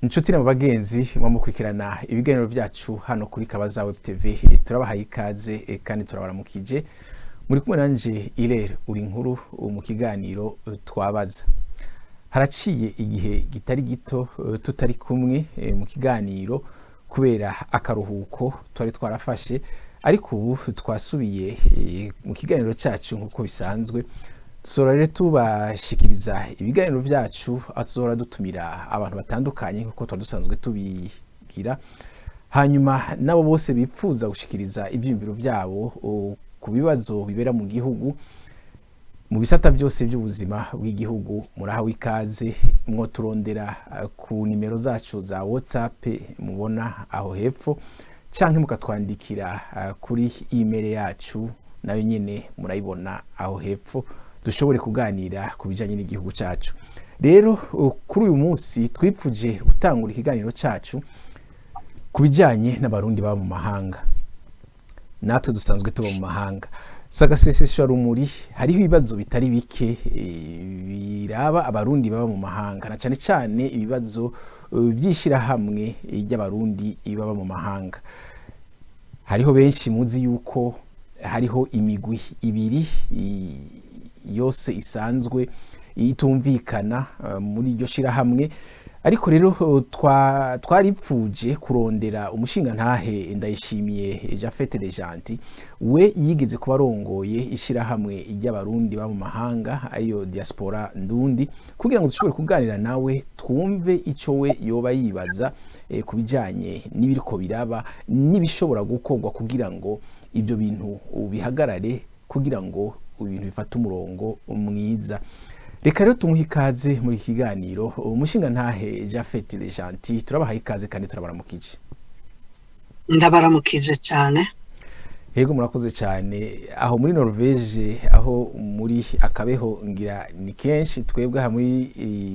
Inshuti na bagenzi mukurikirana ibiganiro byacu hano kuri Kabaza Web TV turabahaye ikaze kandi turabaramukije muri kumwe nanje Irere uri nkuru mu kiganiro twabaza. Haraciye igihe gitari gito tutari kumwe mu kiganiro kubera akaruhuko twari twarafashe, ariko ubu twasubiye mu kiganiro cyacu nkuko bisanzwe. Sorare tubashikiriza ibiganiro byacu atuzora dutumira abantu batandukanye nkuko twadusanzwe tubigira, hanyuma nabo bose bipfuza gushikiriza ibyimviro byabo ku bibazo bibera mu gihugu mu bisata byose by'ubuzima bw'igihugu. Murahawe ikaze, mwo turondera ku nimero zacu za WhatsApp mubona aho hepfo, canke mukatwandikira kuri email yacu nayo nyene murayibona aho hepfo, dushobore kuganira ku bijanye n'igihugu cacu. Rero kuri uyu munsi twipfuje gutangura ikiganiro cacu ku bijanye n'abarundi baba mu mahanga. Natwe dusanzwe tuba mu mahanga, sagaseseshwa rumuri, hariho ibibazo bitari bike biraba abarundi baba mu mahanga, na cane cane ibibazo byishira hamwe y'abarundi baba mu mahanga. Hariho benshi muzi yuko hariho imigwi ibiri yose isanzwe itumvikana muri iryo shira hamwe, ariko rero twaripfuje kurondera umushinga ntahe Ndayishimiye Japhet Lejanti, we yigeze kuba arongoye ishira hamwe ry'abarundi ba mu mahanga ariyo diaspora ndundi, kugira ngo dushobore kuganira nawe twumve ico we yoba yibaza ku bijanye n'ibiriko biraba n'ibishobora gukorwa kugira ngo ibyo bintu bihagarare, kugira ngo ibintu bifata umurongo mwiza. Reka rero tumuhe ikaze muri kiganiro umushinga ntahe Japhet Lejanti, turabahaye ikaze kandi turabaramukije. Ndabaramukije cyane. Yego murakoze cyane. Aho muri Norvege, aho muri akabeho ngira ni kenshi, twebwe aha muri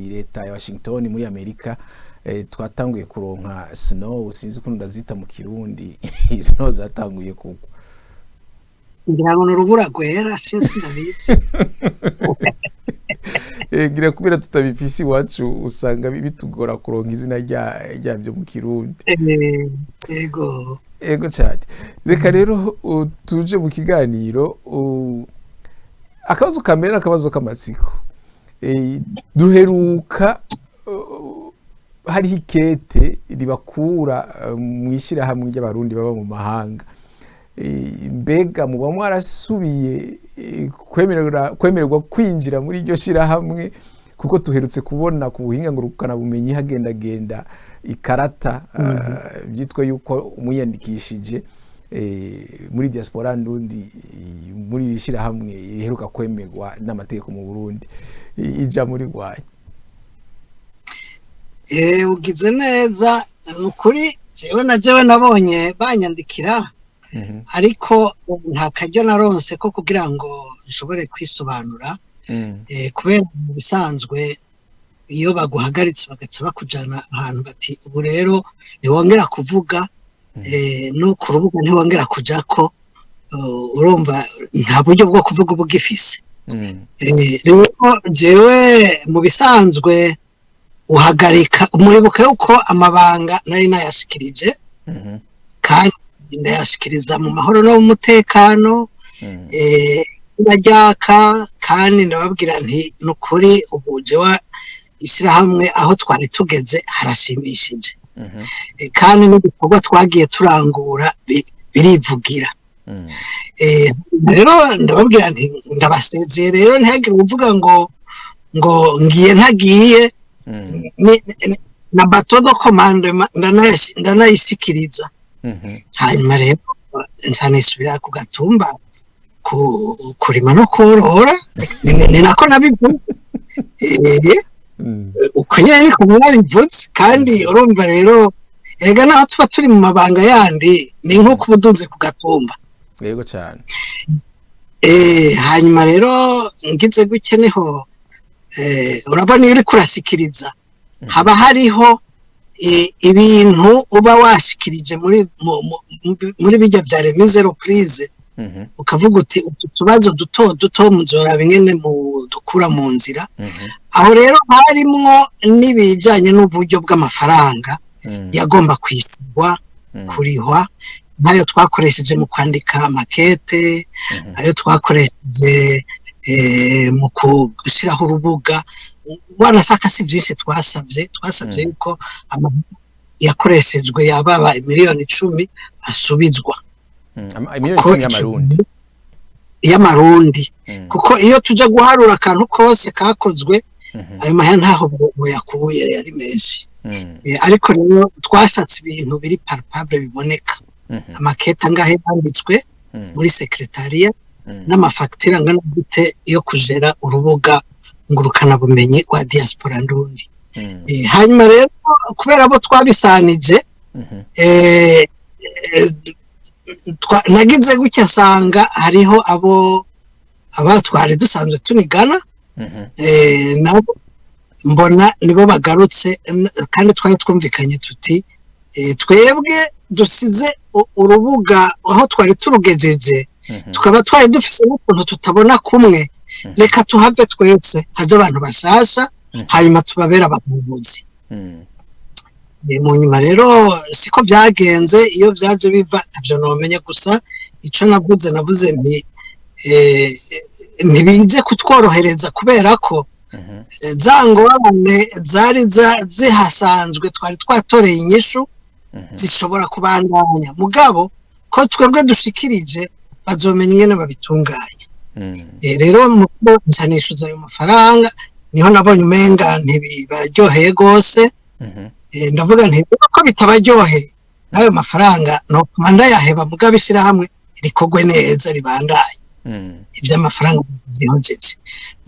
leta ya Washington muri Amerika twatanguye kuronka snow, sinzi ko ndazita mu Kirundi snow zatanguye kugwa. Ngira ngo n'urubura gwera cyose ndabizi. Gira kubera tutabifisi iwacu usanga bitugora kuronka izina ryabyo mu Kirundi. Ego cyane. Reka rero tuje mu kiganiro, akabazo kamera n'akabazo k'amatsiko. Duheruka hari ikete ribakura mu ishira hamwe ry'abarundi baba mu mahanga. Mbega muba mwarasubiye kwemererwa kwinjira muri iryo shira hamwe, kuko tuherutse kubona ku buhinga ngurukana bumenyi hagendagenda ikarata byitwa yuko umuyandikishije muri diaspora ndundi muri iri shira hamwe riheruka kwemerwa n'amategeko mu Burundi, ija muri gwaye. Ugize neza, nukuri jewe nabonye banyandikira, ariko nta karyo naronse ko kugira ngo nshobore kwisobanura, kubera mu bisanzwe iyo baguhagaritse bagaca bakujana ahantu bati ubu rero ntiwongera kuvuga, no ku rubuga ntiwongera kujako, urumva nta buryo bwo kuvuga ubu gifise. Rero jewe mu bisanzwe uhagarika umuribuka yuko amabanga nari nayashikirije, kandi ndayashikiriza mu mahoro no mu mutekano, ndaryaka kandi ndababwira nti nukuri ubu jewe ishyira hamwe aho twari tugeze harashimishije, kandi n'ibikorwa twagiye turangura birivugira. Rero ndababwira nti ndabasezeye, rero ntihagire uvuga ngo ngiye ntagiye, na batodo komande ndanayisikiriza. Hanyuma rero ncanisubira ku gatumba kurima no korora, ni nako nabivuze. Uko nyine niko nabivuze, kandi urumva rero erega naho tuba turi mu mabanga yandi ni nk'uko ubudunze ku gatumba. Yego cyane. Hanyuma rero ngize gutya niho urabona iyo uri kurashikiriza haba hariho ibintu uba washikirije muri bijya bya remise reprise ukavuga uti utubazo duto muzoraba ingene mu dukura mu nzira aho rero harimwo n'ibijanye n'uburyo bw'amafaranga yagomba kwishyurwa kurihwa nayo twakoresheje mu kwandika makete ayo twakoresheje mu gushyiraho urubuga wanasaka si byinshi twasabye yuko yakoreshejwe yababa miliyoni 10 asubizwa y'amarundi kuko iyo tujya guharura akantu kose kakozwe ayo mahera ntaho yakuye yari menshi ariko rero twashatse ibintu biri palpable biboneka amakete angahe yanditswe muri secretariya n'amafagitire angana gute yo kujera urubuga ngurukana bumenyi rwa diaspora ndundi hanyuma rero kubera abo twabisanije nagize gutya asanga hariho abatwari dusanzwe tunigana nabo mbona nibo bagarutse kandi twari twumvikanye tuti twebwe dusize urubuga aho twari turugejeje tukaba twari dufise n'ukuntu tutabona kumwe reka tuhave twese haje abantu bashasha hanyuma tubabera abavuzi mu nyuma rero siko byagenze iyo byaje biva ntabyo nomenye gusa ico navuze nti ntibije kutworohereza kubera ko zangorane zari zihasanzwe twari twatoreye inyishu zishobora kubandanya mugabo ko twebwe dushikirije bazomenya ingene babitunganya rero mu cyanishuza ayo mafaranga niho nabonye umenga ntibibaryoheye gose ndavuga nti ko bitabaryoheye nayo mafaranga no kumanda yaheba mugabo ishyira hamwe rikogwe neza ribandanye iby'amafaranga byihojeje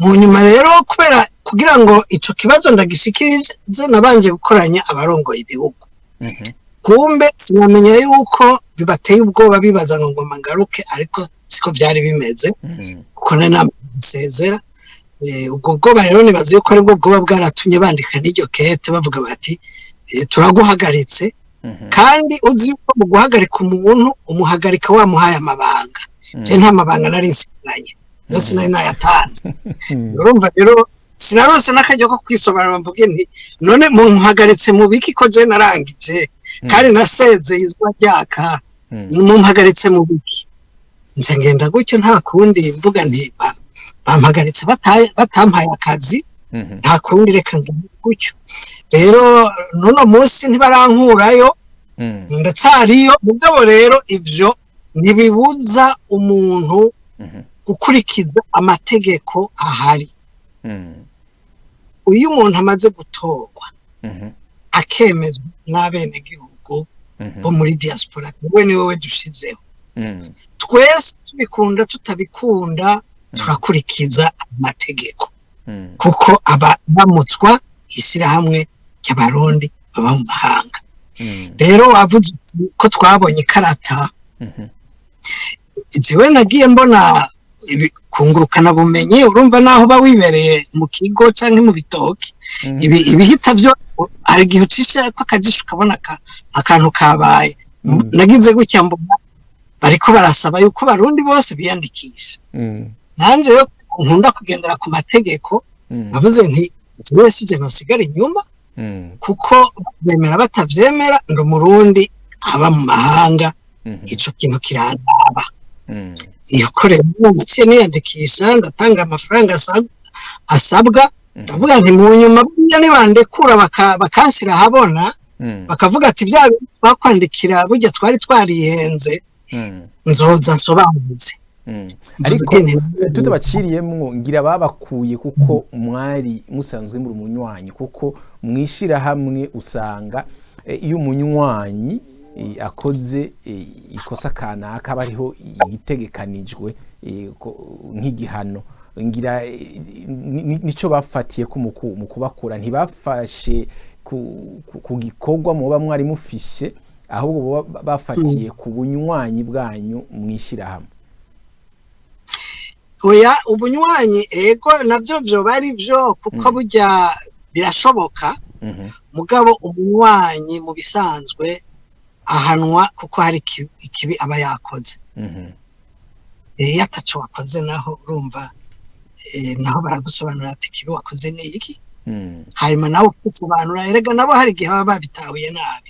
mu nyuma rero kubera kugira ngo ico kibazo ndagishikirize nabanje gukoranya abarongoye igihugu kumbe sinamenye yuko bibateye ubwoba bibaza ngo ngoma ngaruke ariko siko byari bimeze kuko nasezera ubwo bwoba rero nibaza yuko ari bwo bwoba bwaratumye bandika n'iryo kete bavuga bati turaguhagaritse kandi uzi yuko mu guhagarika umuntu umuhagarika wamuhaye amabanga je nta mabanga nari nsigaranye yose nari nayatanze urumva rero sinarose n'akajyo ko kwisobanura mvuge nti none muhagaritse mu biki ko je narangije kandi naseze izwa ryaka muhagaritse mu biki nse ngenda gutyo nta kundi mvuga nti bampagaritse batampaye akazi nta kundi reka gutyo rero none munsi ntibarankurayo ndacyariyo mugabo rero ivyo ntibibuza umuntu gukurikiza amategeko ahari uyu muntu amaze gutorwa akemezwa n'abenegihugu bo muri diaspora we ni wowe dushizeho twese tubikunda tutabikunda turakurikiza amategeko kuko abamutswa ishyirahamwe ry'abarundi baba mu mahanga rero wavuze ko twabonye ikarata jewe nagiye mbona kungurukana bumenyi urumva naho ba wibereye mu kigo canke mu bitoki ibihita byo ari igihe ucisha ko akajisho ukabona akantu kabaye nagize gutya mbona bariko barasaba yuko barundi bose biyandikisha nanje yo nkunda kugendera ku mategeko navuze nti wese je nosigara inyuma kuko bemera batavyemera ndo murundi aba mu mahanga ico kintu kirandaba iyo korera ndetse niyandikisha ndatanga amafaranga asabwa ndavuga nti mu nyuma nibandekura bakansira habona bakavuga ati bya twakwandikira burya twari twarihenze nzoza nsobanutse ariko tutabaciriyemwo ngira babakuye kuko mwari musanzwe muri umunywanyi kuko mwishira hamwe usanga iyo umunywanyi akoze ikosa kanaka bariho igitegekanijwe nk'igihano ngira nico bafatiye ko mu kubakura ntibafashe ku gikorwa muba mwari mufise ahubwo bafatiye ku bunywanyi bwanyu mwishira hamwe oya ubunywanyi ego navyo byo bari byo kuko burya birashoboka mugabo umunywanyi mu bisanzwe ahanwa kuko hari ikibi aba yakoze yataco wakoze naho urumva naho baragusobanura ati kibi wakoze ni iki hanyuma nawe ukisobanura erega nabo hari igihe baba babitahuye nabi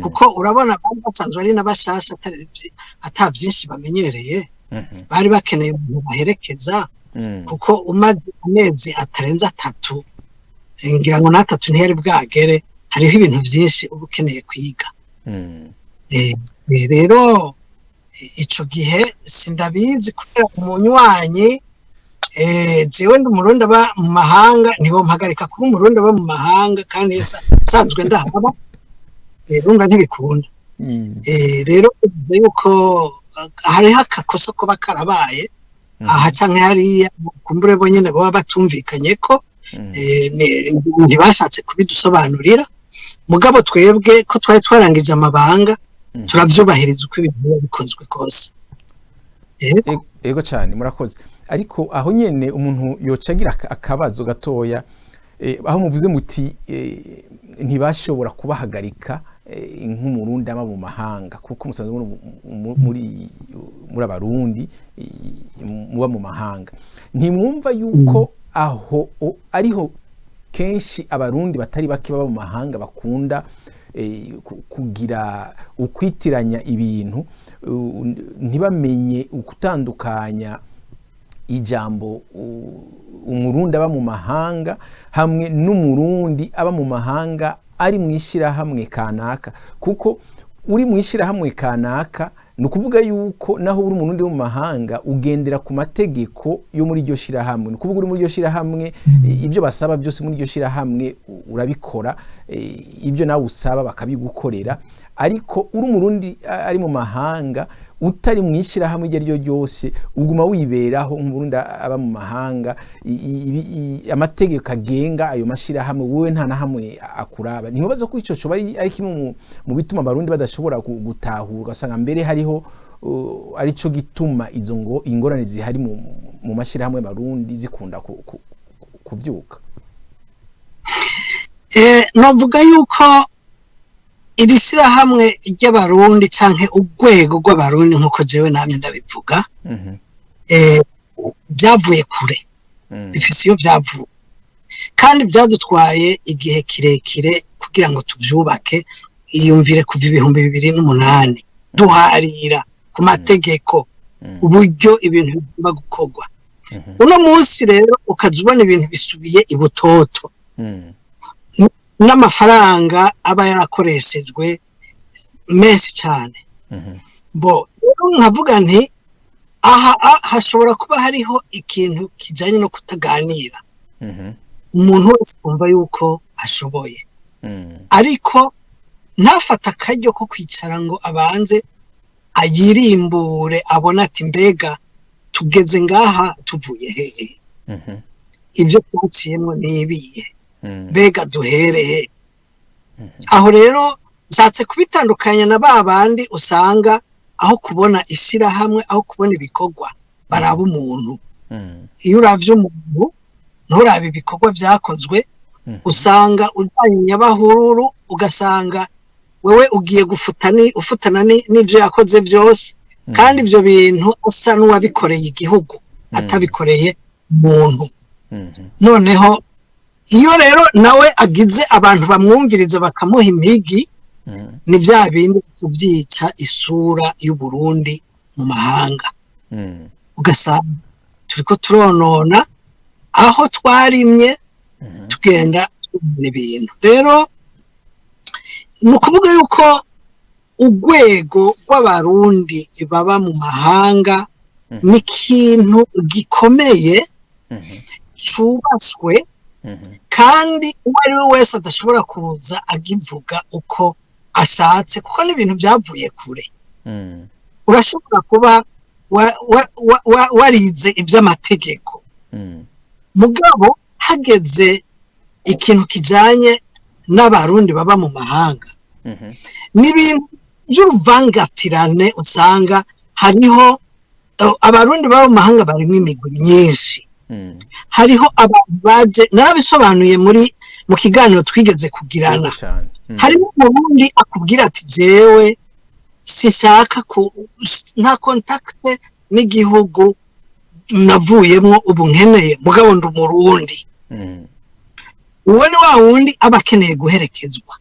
kuko urabona bari basanzwe ari n'abashasha ata byinshi bamenyereye bari bakeneye umuntu baherekeza kuko umaze amezi atarenze 3 ngira ngo n'3 ntiyari bwagere hariho ibintu byinshi uba ukeneye kwiga rero ico gihe sindabizi kubera umunywanyi jewe ndi umurundi aba mu mahanga nibo mpagarika kuba umurundi aba mu mahanga kandi sanzwe ndahaba rumva ntibikunda rero bivuze yuko hariho akakosa kuba karabaye aha canke hariya kumbure bo nyene baba batumvikanye ko ntibashatse kubidusobanurira mugabo twebwe ko twari twarangije amabanga turavyubahiriza uko ibintu bikozwe kose ego cyane murakoze ariko aho nyene umuntu yocagira akabazo gatoya aho muvuze muti ntibashobora kubahagarika nk'umurundi aba mu mahanga kuko musanzwe muri abarundi muba mu mahanga ntimwumva yuko aho ariho kenshi abarundi batari bake baba mu mahanga bakunda kugira ukwitiranya ibintu ntibamenye gutandukanya ijambo umurundi aba mu mahanga hamwe n'umurundi aba mu mahanga ari mwishirahamwe kanaka kuko uri mwishirahamwe kanaka nukuvuga yuko naho uri umurundi wo mu mahanga ugendera ku mategeko yo muri iryo shirahamwe nukuvuga uri muri iryo shirahamwe ibyo basaba byose muri iryo shirahamwe urabikora ibyo nawe usaba bakabigukorera ariko uri umurundi ari mu mahanga utari mwishirahamwe iryo ryo ryose uguma wiberaho umurundi aba mu mahanga amategeko agenga ayo mashirahamwe wowe nta na hamwe akuraba ntibaza ko ico coba ari kimwe mu bituma abarundi badashobora gutahura ugasanga mbere hariho arico gituma izo ingorane zihari mu mashirahamwe y'abarundi zikunda kuvyuka novuga yuko iri shyirahamwe ry'abarundi canke urwego rw'abarundi nk'uko jewe namye ndabivuga byavuye kure bifise iyo byavuye kandi byadutwaye igihe kirekire kugira ngo tuvyubake iyumvire kuva 2008 duharira ku mategeko uburyo ibintu bigomba gukorwa uno munsi rero ukazubona ibintu bisubiye ibutoto n'amafaranga aba yarakoreshejwe menshi cyane bo nkavuga nti aha hashobora kuba hariho ikintu kijanye no kutaganira umuntu wese kumva yuko ashoboye ariko ntafata akaryo ko kwicara ngo abanze ayirimbure abona ati mbega tugeze ngaha tuvuye hehe ibyo twaciyemo nibiye mbega duhereye aho rero nshatse kubitandukanya na babandi usanga aho kubona ishyirahamwe aho kubona ibikorwa baraba umuntu iyo uravye umuntu nturabe ibikorwa byakozwe usanga ujanye nyabahururu ugasanga wewe ugiye ufutana n'ivyo yakoze byose kandi ibyo bintu asa n'uwabikoreye igihugu atabikoreye umuntu noneho iyo rero nawe agize abantu bamwumviriza bakamuha impigi ni bya bindi tubyica isura y'u Burundi mu mahanga ugasanga turiko turonona aho twarimye tugenda tubona ibintu rero ni ukuvuga yuko urwego rw'abarundi baba mu mahanga ni ikintu gikomeye cubaswe kandi uwo ari we wese adashobora kuza agivuga uko ashatse kuko n'ibintu byavuye kure urashobora kuba warize iby'amategeko mugabo hageze ikintu kijanye n'abarundi baba mu mahanga n'ibintu by'uruvangatirane usanga hariho abarundi baba mu mahanga barimo imigwi myinshi hariho abantu baje narabisobanuye mu kiganiro twigeze kugirana harimo umurundi akubwira ati jewe sinshaka nta contact n'igihugu navuyemo ubu nkeneye mugabo ndi umurundi uwo ni wa wundi aba akeneye guherekezwa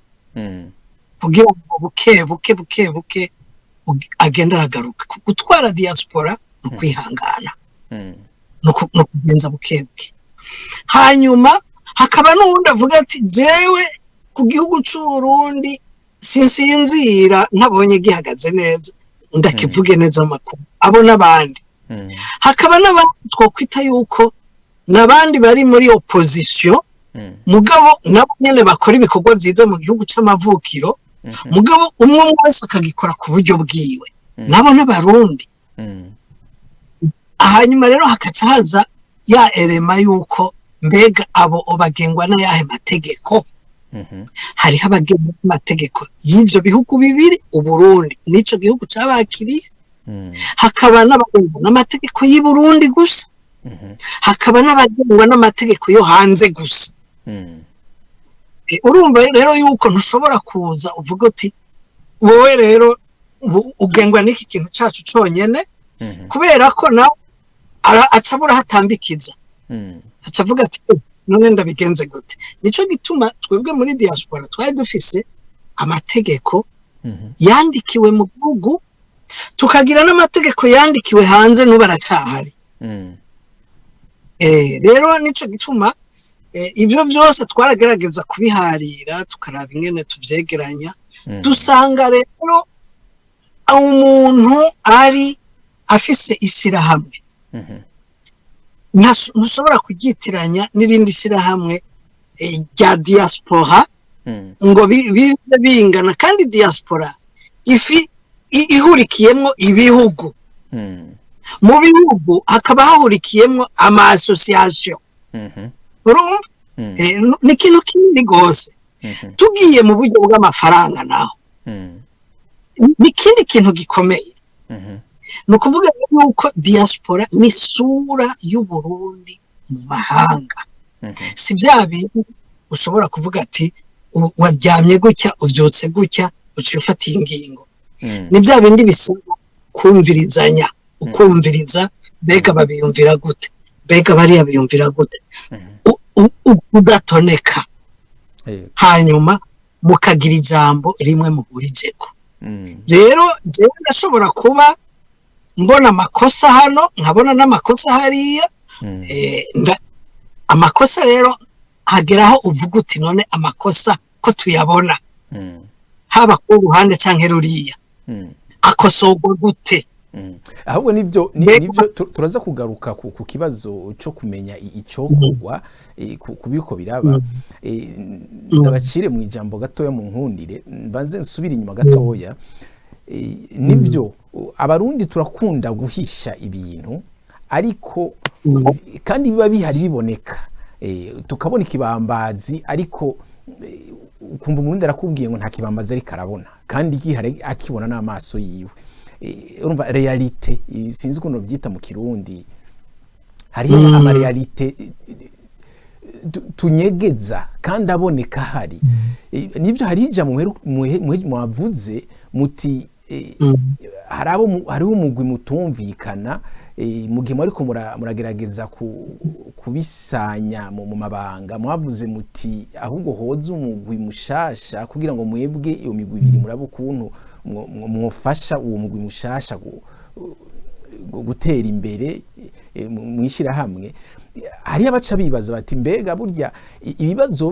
kugira ngo buke agenda aragaruka. Gutwara diaspora no kwihangana no kugenza buke hanyuma hakaba n'uwundi avuga ati jewe ku gihugu c'Uburundi sinsinzira ntabonye gihagaze neza ndakivuge neza amakuru abo n'abandi. Hakaba n'abandi twokwita yuko n'abandi bari muri opposition mugabo nabo nyene bakora ibikorwa byiza mu gihugu c'amavukiro mugabo umwe wese akagikora ku buryo bwiwe nabo n'abarundi. Hanyuma rero hakaca haza ya elema yuko mbega abo bagengwa n'ayahe mategeko. Hariho abagengwa n'amategeko y'ivyo bihugu bibiri Uburundi n'ico gihugu c'abakiriye, hakaba n'abagengwa n'amategeko y'i Burundi gusa, hakaba n'abagengwa n'amategeko yo hanze gusa. Urumva rero yuko ntushobora kuza uvuga uti wowe rero ugengwa n'iki kintu cacu conyene kubera ko nawe acabura hatambikiza acavuga ati none ndabigenze gute. Nico gituma twebwe muri diaspora twari dufise amategeko yandikiwe mu gihugu tukagira n'amategeko yandikiwe hanze n'ubaracahari. Rero nico gituma ibyo byose twaragerageza kubiharira tukaraba ingene tuvyegeranya dusanga rero umuntu ari afise ishirahamwe ntushobora kugitiranya n'irindi shirahamwe rya diaspora ngo bize bingana kandi diaspora ihurikiyemwo ibihugu mu bihugu hakaba hahurikiyemwo ama association urumva ni ikintu kinini gose. Tugiye mu buryo bw'amafaranga naho ni ikindi kintu gikomeye. Ni ukuvuga yuko diaspora ni isura y'Uburundi mu mahanga, si bya bintu ushobora kuvuga ati waryamye gutya uvyutse gutya uciye ufatiye ingingo. Ni bya bindi bisaba kumvirizanya, ukumviriza mbega babiyumvira gute, mbega bariya biyumvira gute, ugatoneka hanyuma mukagira ijambo rimwe muhurijeko. Rero jewe ndashobora kuba mbona amakosa hano nkabona n'amakosa hariya, amakosa rero hageraho uvuga uti none amakosa ko tuyabona haba ku ruhande canke ruriya akosorwa gute. Ahubwo nivyo turaza kugaruka ku kibazo cyo kumenya icokorwa kubiko biraba. Ndabacire mu ijambo gatoya mu nkundire mbanze nsubira inyuma gatoya. Nivyo abarundi turakunda guhisha ibintu ariko kandi biba bihari biboneka, tukabona ikibambazi ariko ukumva umurundi arakubwiye ngo nta kibambazi ariko arabona kandi gihari akibona n'amaso yiwe. Urumva realite sinzi ukuntu byita mu Kirundi, hari ama realite tunyegeza kandi aboneka hari. Nivyo hari ijambo mwavuze muti hariho umugwi mutumvikana mu gihe ariko muragerageza kubisanya mu mabanga. Mwavuze muti ahubwo hoza umugwi mushasha kugira ngo mwebwe iyo migwi ibiri muraba ukuntu mwofasha uwo mugwi mushasha gutera imbere mwishira hamwe. Hari abaca bibaza bati mbega burya ibibazo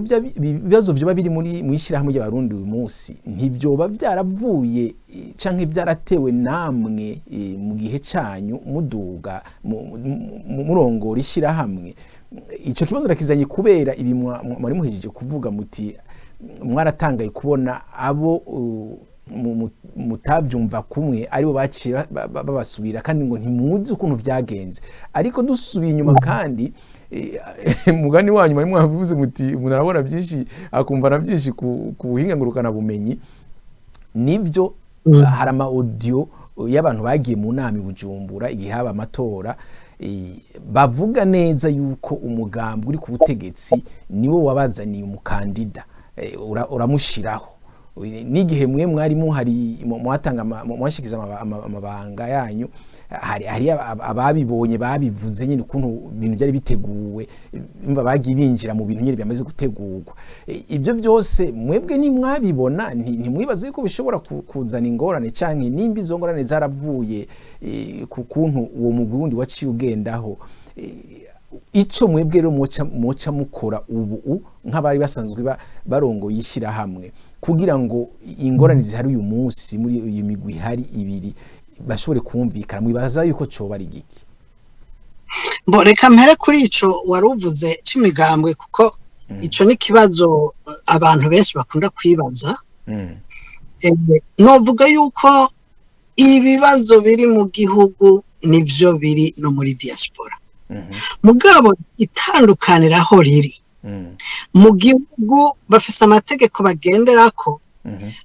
byo biri muri mwishira hamwe y'abarundi uyu munsi ntibyoba byaravuye canke byaratewe namwe mu gihe cyanyu muduga murongora ishira hamwe. Ico kibazo rakizanye kubera ibi mwari muhejije kuvuga muti mwaratangaye kubona abo mutavyumva kumwe aribo baciye babasubira kandi ngo ntimuzi ukuntu vyagenze. Ariko dusubiye inyuma kandi mugani wanyu mwari mwavuze muti umuntu arabona byinshi akumva na byinshi ku buhinga ngurukana bumenyi. Nivyo hari ama audio y'abantu bagiye mu nama i Bujumbura igihe haba amatora bavuga neza yuko umugambi uri ku butegetsi niwo wabazaniye umukandida uramushiraho. N'igihe mwe mwari muhari mwatanga mwashikiza amabanga yanyu hari ababibonye babivuze nyine ukuntu ibintu byari biteguwe imba bagiye binjira mu bintu nyine byamaze gutegurwa ibyo byose mwebwe nimwabibona ntimwibaze yuko bishobora kuzana ingorane canke nimba izo ngorane zaravuye ku kuntu uwo mugrundi waciye ugendaho ico mwebwe rero moca mukora ubu nk'abari basanzwe barongo yishira hamwe kugira ngo ingorane zihari uyu munsi muri iyo migwi hari ibiri bashobore kumvikana mwibaza yuko coba ari giki reka mpere kuri ico waruvuze c'imigambwe kuko ico ni kibazo abantu benshi bakunda kwibaza novuga yuko ibibazo biri mu gihugu nivyo biri no muri diaspora mugabo itandukaniraho riri mu gihugu bafise amategeko bagenderako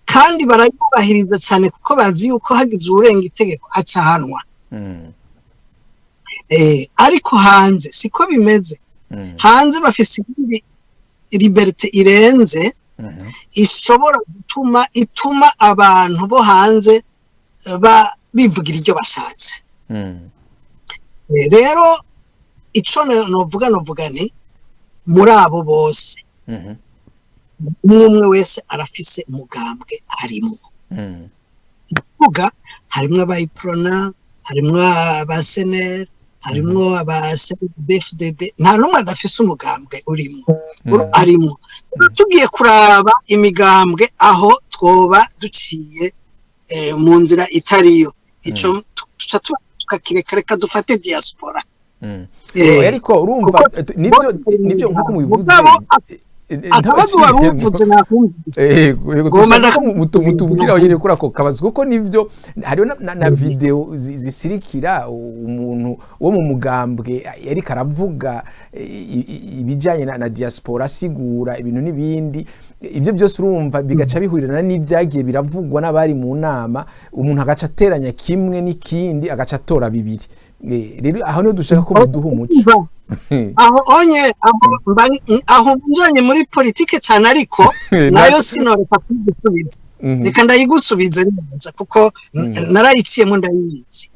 kandi barayubahiriza cyane kuko bazi yuko hagize urenga itegeko acahanwa ariko hanze siko bimeze hanze bafise liberté irenze ishobora ituma abantu bo hanze bivugira iryo bashatse rero ico novuga ni muri abo bose umwe wese arafise umugambwe arimo kuvuga harimwo abayiprona harimwo abaseneri harimwo abasdfdd nta numwe adafise umugambwe arimo tugiye kuraba imigambwe aho twoba duciye mu nzira itariyo ico tuca tukakirekareka dufate diaspora ariko urumva nivyo nkuko mubivuze akabazo waruvuze nakumvise mutuvugira nyine kuri ako kabazo kuko nivyo hariyo na video zisirikira umuntu wo mu mugambwe yari karavuga ibijanye na diaspora sigura ibintu nibindi ibyo byose urumva bigaca bihurirana n'ibyagiye biravugwa n'abari mu nama umuntu agaca ateranya kimwe n'ikindi agaca atora bibiri rero aho niho dushaka ko muduha umuco aho njanye muri politike cyane ariko nayo sinoreka kwigusubiza reka ndayigusubiza neza kuko narayiciyemo ndayizi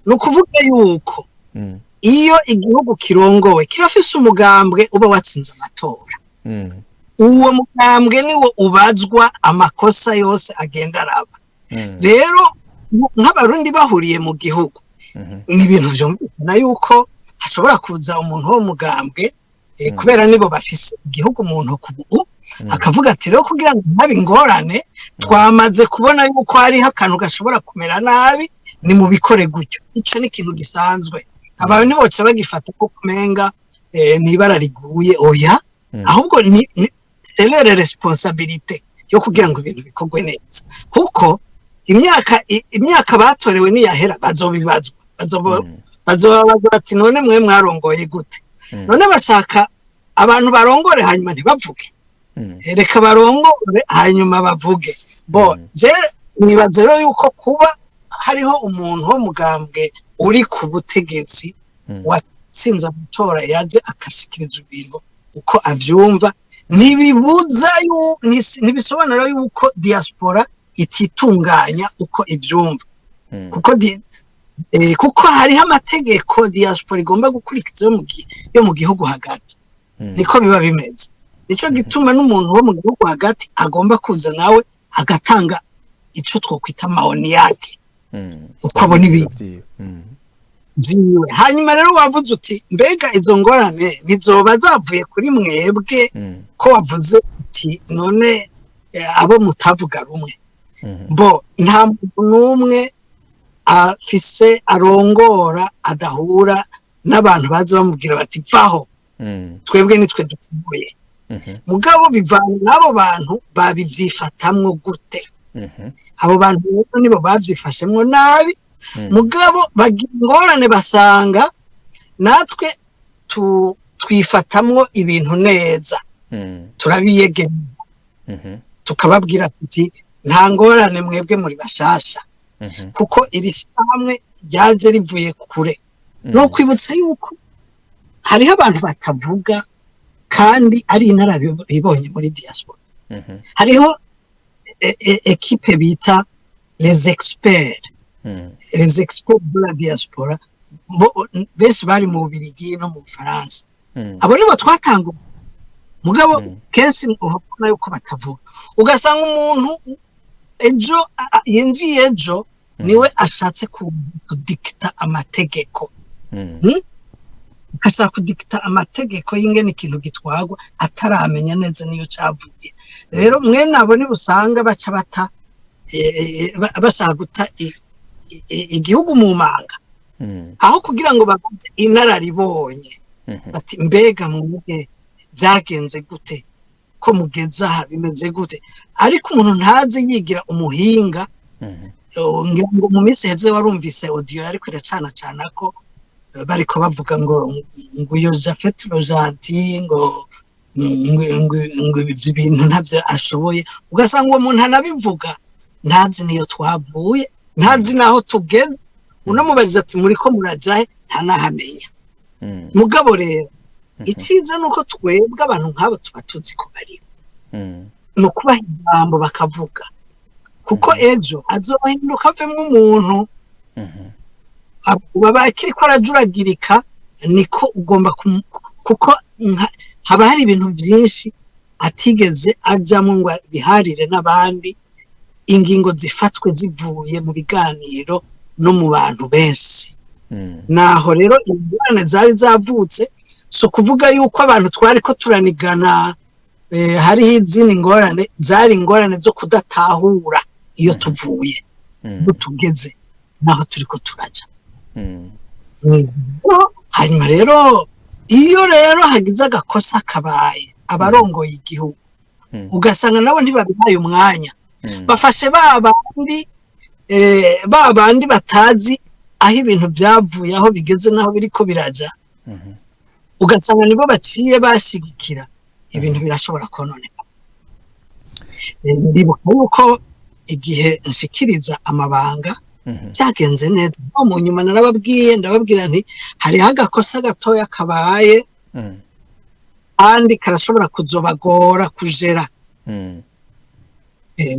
ni ukuvuga yuko iyo igihugu kirongowe kirafise umugambwe uba watsinze amatora uwo mugambwe niwo ubazwa amakosa yose agenda araba rero nk'abarundi bahuriye mu gihugu ni ibintu byumvikana yuko hashobora kuza umuntu wo mugambwe kubera nibo bafise igihugu umuntu kubu akavuga ati rero kugira ngo ntabe ingorane twamaze kubona yuko hariho akantu gashobora kumera nabi ni mu bikore gutyo ico ni ikintu gisanzwe abantu niboca bagifata ko kumenga nibara riguye oya ahubwo ni selere responsabilité yo kugira ngo ibintu bikorwe neza kuko imyaka batorewe niyahera bazobibazwa bazobabaza bati none mwe mwarongoye gute none bashaka abantu barongore hanyuma ntibavuge reka barongore hanyuma bavuge je nibaze rero yuko kuba hariho umuntu wo mugambwe uri ku butegetsi watsinze amatora yaje akashikiriza ibintu uko avyumva ntibisobanura yuko diaspora ititunganya uko ivyumva kuko hariho amategeko diaspora igomba gukurikiza yo mu gihugu hagati niko biba bimeze nico gituma n'umuntu wo mu gihugu hagati agomba kuza nawe agatanga ico twokwita maoni yake uko abona ibintu byiwe hanyuma rero wavuze uti mbega izo ngorane nizoba zavuye kuri mwebwe ko wavuze uti none abo mutavuga rumwe nta muntu n'umwe afise arongora adahura n'abantu baza bamubwira bati vaho twebwe nitwe dufunguye mugabo bivana n'abo bantu babivyifatamwo gute abo bantu rero nibo bavyifashemwo nabi mugabo bagira ingorane basanga natwe twifatamwo ibintu neza turabiyegereza tukababwira tuti nta ngorane mwebwe muri bashasha kuko iri hamwe ryaje rivuye kure no kwibutsa yuko hariho abantu batavuga kandi ari inarabibonye muri diaspora hariho equipe bita les experts les experts de la diaspora benshi bari mu Bubiligi no mu Bufaransa abo nibo twatanga mugabo kenshi ubona yuko batavuga ugasanga umuntu ejo yinjiye ejo niwe ashatse kudikita amategeko ashaka kudikita amategeko y'ingene ikintu gitwagwa ataramenya neza niyo cavuye rero mwe nabo ni busanga baca bata bashaka guta igihugu mu manga aho kugira ngo baguze inararibonye bati mbega mwebwe byagenze gute ko mugeza aha bimeze gute ariko umuntu ntazi yigira umuhinga ngo mu minsi heze warumvise audio ariko iracana cana ko bariko bavuga ngo uyo Japhet Rojanti ngo ibintu ntabyo ashoboye ugasanga uwo muntu anabivuga ntazi niyo twavuye ntazi naho tugeze unamubaza ati muri ko murajahe ntanahamenya mugabo rero iciza nuko twebwe abantu nk'abo tuba tuzi ko bari no kubaha ijambo bakavuga kuko ejo azohinduka avemwe umuntu babakiri ko arajuragirika niko ugomba kuko haba hari ibintu byinshi atigeze ajamo ngo biharire n'abandi ingingo zifatwe zivuye mu biganiro no mu bantu benshi naho rero ingorane zari zavutse so kuvuga yuko abantu twari ko turanigana hariho izindi ngorane zari ingorane zo kudatahura iyo tuvuye tugeze naho turi ko turaja hanyuma rero iyo rero hagize agakosa kabaye abarongoye igihugu ugasanga nabo ntibabihaye umwanya bafashe babandi batazi aho ibintu byavuye aho bigeze naho biriko biraja ugasanga nibo baciye bashigikira ibintu birashobora kononeka ndibuka yuko igihe nshikiriza amabanga byagenze neza mu nyuma ndababwira nti hariho agakosa gatoya kabaye kandi karashobora kuzobagora kujera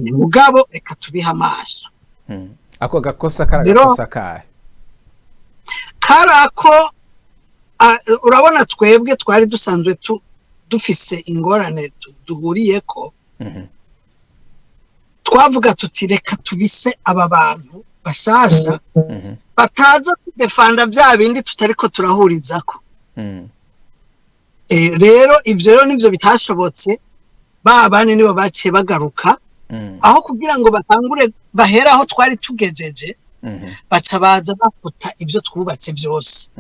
ni mugabo reka tubiha amaso ako gakosa karagakosa kahe karako urabona twebwe twari dusanzwe dufise ingorane duhuriyeko twavuga tuti reka tubise aba bantu bashasha bataza kudefanda bya bindi tutariko turahurizako rero ibyo rero nivyo bitashobotse babane nibo baciye bagaruka aho kugira ngo batangure bahera aho twari tugejeje baca baza bafuta ibyo twubatse byose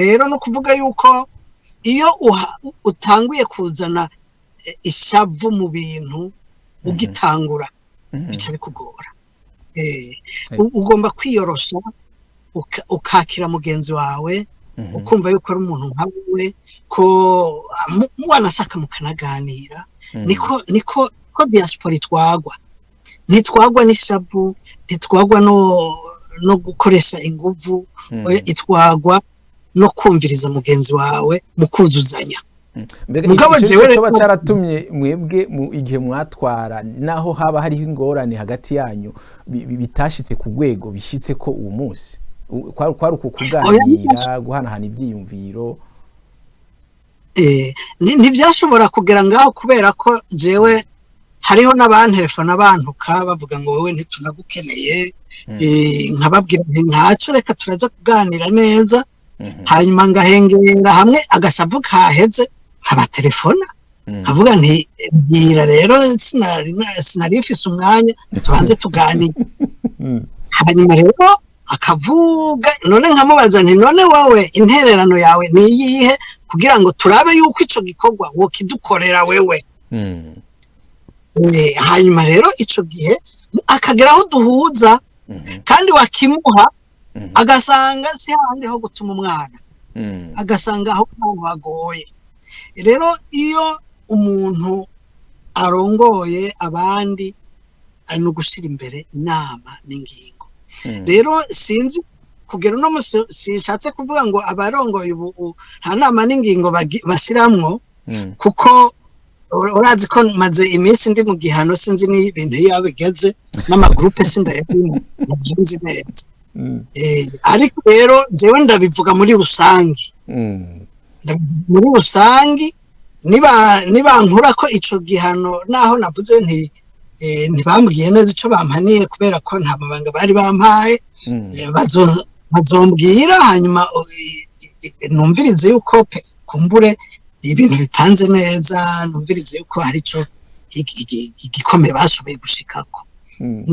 rero no kuvuga yuko iyo utanguye kuzana ishavu mu bintu ugitangura bica bikugora ugomba kwiyorosha ukakira mugenzi wawe ukumva yuko ari umuntu nkawe ko wanashaka mukanaganira niko diaspora itwagwa ntitwagwa n'ishavu ntitwagwa no gukoresha inguvu itwagwa no kumviriza mugenzi wawe mukuzuzanya mugabo jewe cyo bacaratumye mwebwe mu igihe mwatwara naho haba hariho ingorane hagati yanyu bitashitse ku rwego bishitse ko uwo munsi kwari ukuganira guhanahana ibyiyumviro ntibyashobora kugera ngaho kubera ko jewe hariho n'abantelefona bantuka bavuga ngo wowe ntitunagukeneye nkababwira nti ntacyo reka turaza kuganira neza hanyuma ngahengera hamwe agashavu kaheze nkabatelefona nkavuga nti bwira rero sinari mfise umwanya tubanze tuganire hanyuma rero akavuga none nkamubaza nti none wowe intererano yawe ni iyihe kugira ngo turabe yuko ico gikorwa wokidukorera wewe hanyuma rero ico gihe akagera aho duhuza kandi wakimuha agasanga si handi ho gutuma umwana agasanga aho umuntu wagoye rero iyo umuntu arongoye abandi ari no gushira imbere inama n'ingingo rero sinzi kugera no sishatse kuvuga ngo abarongoye ubu nta nama n'ingingo bashiramwo kuko urazi ko maze iminsi ndi mu gihano sinzi n'ibintu iyo bigeze n'amagroupe sindayemo byinzi neza ariko rero jewe ndabivuga muri rusangi muri rusangi niba nkura ko ico gihano naho navuze ntibambwiye neza ico bampaniye kubera ko nta mabanga bari bampaye bazombwira hanyuma numvirize yuko kumbure ibintu bipanze neza numvirize yuko hari ico igikomeye bashoboye gushikako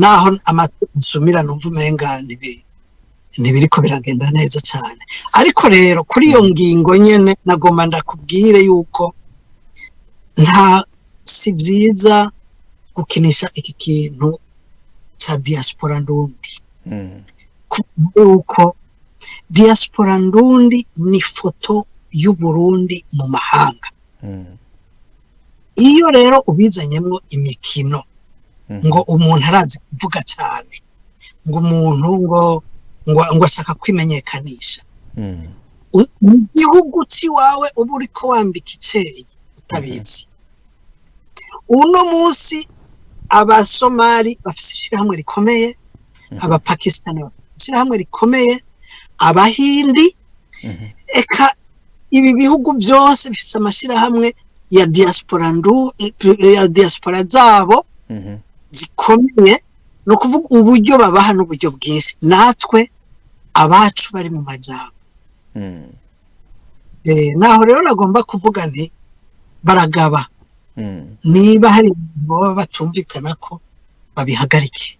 naho amasumira numva umenga ntibiriko biragenda neza cyane ariko rero kuri iyo ngingo nyene nagomba ndakubwire yuko si byiza gukinisha iki kintu ca diaspora ndundi kuko diaspora ndundi ni foto y'Uburundi mu mahanga iyo rero ubizanyemwo imikino ngo umuntu arazi kuvuga cyane ngo umuntu ngo ashaka kwimenyekanisha mu gihugu ciwawe uba uriko wambika iceye utabizi uno munsi abasomali bafise ishirahamwe rikomeye abapakistani bafise ishirahamwe rikomeye abahindi eka ibi bihugu byose bifise amashirahamwe ya diaspora zabo zikomeye no kuvuga uburyo babaha n'uburyo bwinshi natwe abacu bari mu majambo naho rero nagomba kuvuga nti baragaba niba hari baba batumvikana ko babihagarike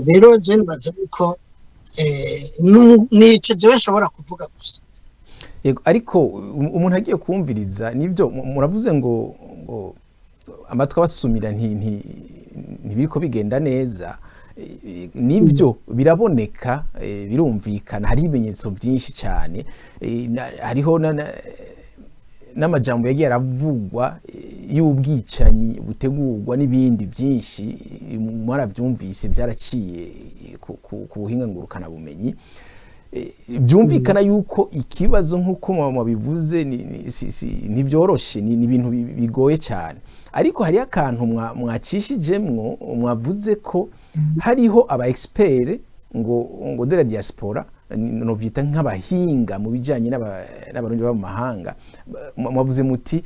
rero je nibaza ko nico jewe nshobora kuvuga gusa yego ariko umuntu agiye kumviriza nibyo muravuze ngo amatwi abasumira ntibiriko bigenda neza nibyo biraboneka birumvikana hari ibimenyetso byinshi cyane hariho n'amajambo yagiye aravugwa y'ubwicanyi butegurwa n'ibindi byinshi mwarabyumvise byaraciye ku buhinga ngurukana bumenyi byumvikana yuko ikibazo nk'uko mwabivuze ntibyoroshe ni ibintu bigoye cyane ariko hari akantu mwacishijemwo mwavuze ko hariho aba expert ngo de la diaspora no vyita nk'abahinga mu bijanye n'abarundi baba mu mahanga mwavuze muti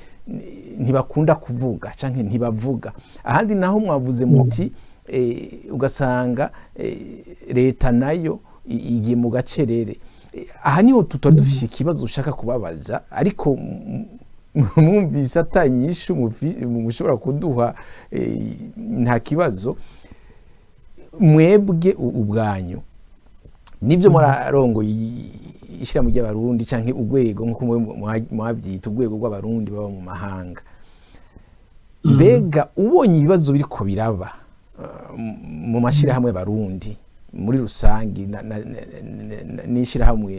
ntibakunda kuvuga canke ntibavuga ahandi naho mwavuze muti ugasanga leta nayo igiye mu gacerere aha niho tutari dufise ikibazo ushaka kubabaza ariko mwumvise atanyishu mushobora kuduha nta kibazo mwebwe ubwanyu nibyo murarongo ishira mu ry'abarundi canke urwego nko mwabyita urwego rw'abarundi baba mu mahanga mbega ubonye ibibazo biriko biraba mu mashira hamwe barundi muri rusangi n'ishira hamwe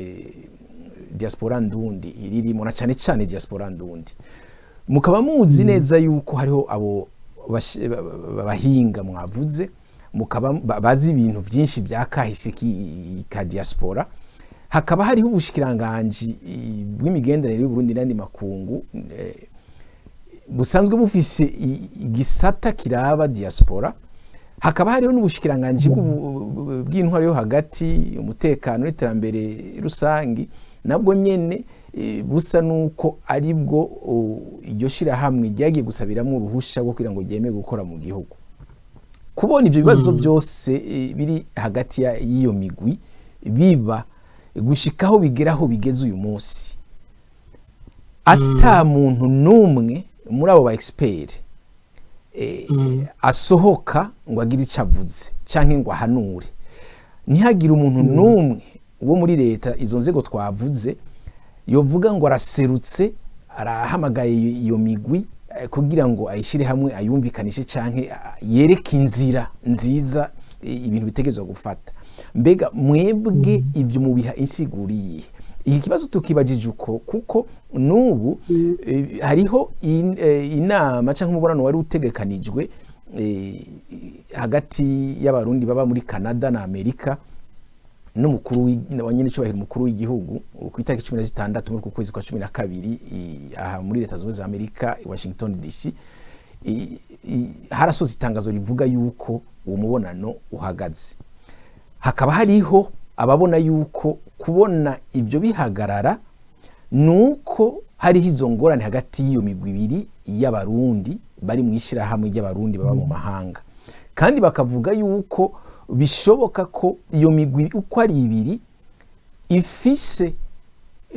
diaspora ndundi iririmo na cyane diaspora ndundi mukaba muzi neza yuko hariho abo bahinga mwavuze mukaba bazi ibintu byinshi byakahise ka diaspora hakaba hariho ubushikiranganje bw'imigenderanire y'Uburundi n'andi makungu busanzwe bufise igisata kiraba diaspora hakaba hariho n'ubushikiranganje bw'intwaro yo hagati umutekano n'iterambere rusangi nabwo nyene busa nuko aribwo iryo shira hamwe ryagiye gusabiramo uruhusha rwo kugira ngo ryeme gukora mu gihugu kubona ivyo bibazo byose biri hagati y'iyo migwi biba gushikaho bigeraho bigeze uyu munsi ata muntu numwe muri abo ba expert asohoka ngo agire icavuze canke ngo ahanure ntihagire umuntu numwe wo muri leta izo nzego twavuze yovuga ngo araserutse arahamagaye iyo migwi kugira ngo ayishire hamwe ayumvikanishe canke yereke inzira nziza ibintu bitegerezwa gufata mbega mwebwe ivyo mubiha insiguriye iki kibazo tukibajije uko kuko nubu hariho inama canke umubonano wari utegekanijwe hagati y'abarundi baba muri Canada na Amerika n'umukuru wa nyene cyubahiro umukuru w'igihugu ku itariki 16 muri kwezi kwa 12 aha muri leta zunze za Amerika i Washington DC harasoze itangazo rivuga yuko uwo mubonano uhagaze. Hakaba hariho ababona yuko kubona ibyo bihagarara nuko hariho izo ngorane hagati y'iyo migwi ibiri y'abarundi bari mu ishirahamwe ry'abarundi baba mu mahanga, kandi bakavuga yuko bishoboka ko iyo migwi uko ari ibiri ifise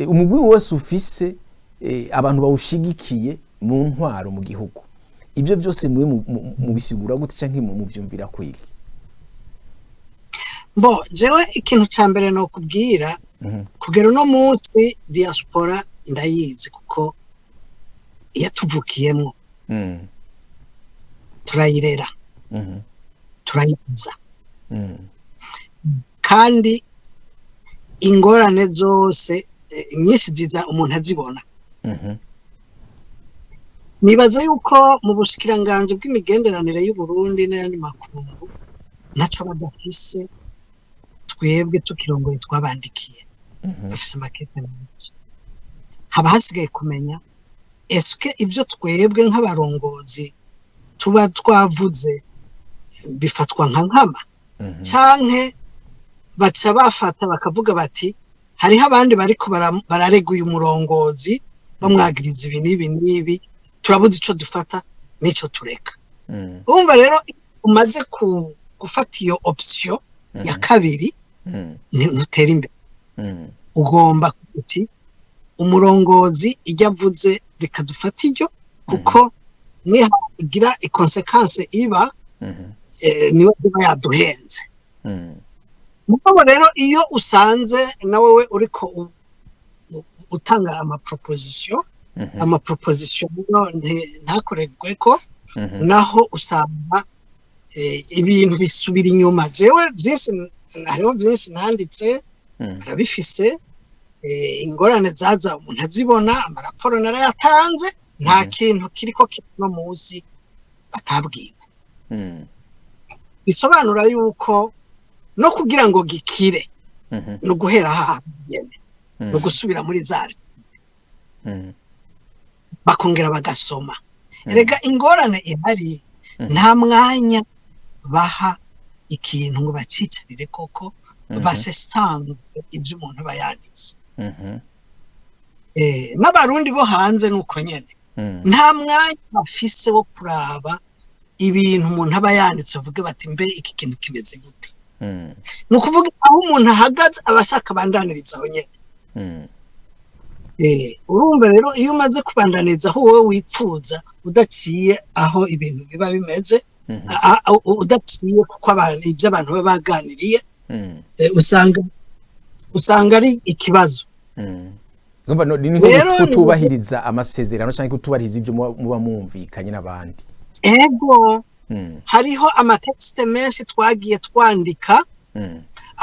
umugwi wose ufise abantu bawushigikiye mu ntwaro mu gihugu. Ibyo byose mwe mu bisigura gute canke mu byumvira kwiki? Bo jewe ikintu ca mbere no kubwira kugera no munsi diaspora ndayizi kuko yatuvukiyemo turayirera turayibuza kandi ingorane zose nyinshi ziza umuntu azibona. Nibaza yuko mu bushikiranganje bw'imigenderanire y'u Burundi n'ayandi makungu naco badafise twebwe tukirongoye twabandikiye bafise makete menshi. Haba hasigaye kumenya eske ivyo twebwe nk'abarongozi tuba twavuze bifatwa nka nkama canke baca bafata bakavuga bati hariho abandi bariko barareguye umurongozi bamwagiriza ibi n'ibi n'ibi turabuze ico dufata n'ico tureka. Urumva rero umaze gufata iyo option ya kabiri ntutera imbere. Ugomba kuti umurongozi ijya avuze reka dufata iryo kuko niha igira ikonsekanse iba niwe iba yaduhenze. Mugabo rero iyo usanze na wewe uriko utanga amaproposition ntakoregwe ko naho usanga ibintu bisubira inyuma. Jewe byinshi hariho byinshi nanditse arabifise ingorane zaza umuntu azibona amaraporo narayatanze nta kintu kiriko kino munsi batabwiwe. Bisobanura yuko no kugira ngo gikire no guhera hanyene no gusubira muri zari bakongera bagasoma. Erega ingorane ihari nta mwanya baha ikintu ngo bacicarire koko basesanga ibyo umuntu bayanditse. N'abarundi bo hanze nuko nyene nta mwanya bafise wo kuraba ibintu umuntu aba yanditse bavuge bati mbe iki kintu kimeze gute. Nukuvuga aho umuntu ahagaze abashaka bandaniriza aho nyene. Urumva rero iyo umaze kubandaniriza aho wowe wipfuza udaciye aho ibintu biba bimeze udaciye kuko ibyo abantu baba baganiriye usanga ari ikibazo. Ngumva ni nko kutubahiriza amasezerano cyangwa kutubahiriza ibyo muba mumvikanye n'abandi. Ego hariho amatexte menshi twagiye twandika.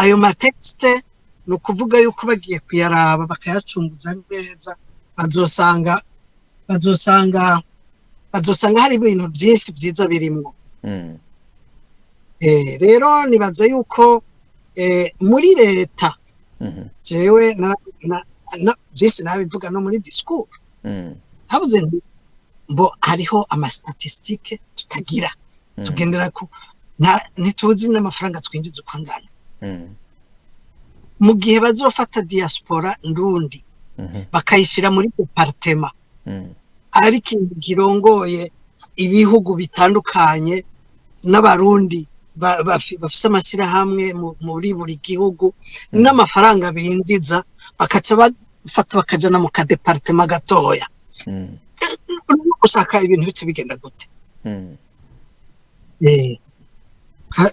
Ayo matexte no kuvuga yuko bagiye kuyaraba bakayacunguza neza bazosanga hari ibintu byinshi byiza birimo. Rero nibaza yuko muri leta jewe byinshi nabivuga no muri discours habuze mbo hariho amastatistike tutagira tugendera ku ntituzi n'amafaranga twinjiza kwangana. Mu gihe bazofata diaspora ndundi bakayishira muri departement ariko girongoye ibihugu bitandukanye n'abarundi bafise amashyira hamwe muri buri gihugu n'amafaranga binjiza bakaca bafata bakajana mu ka departement gatoya. Ushaka ibintu bice bigenda gute?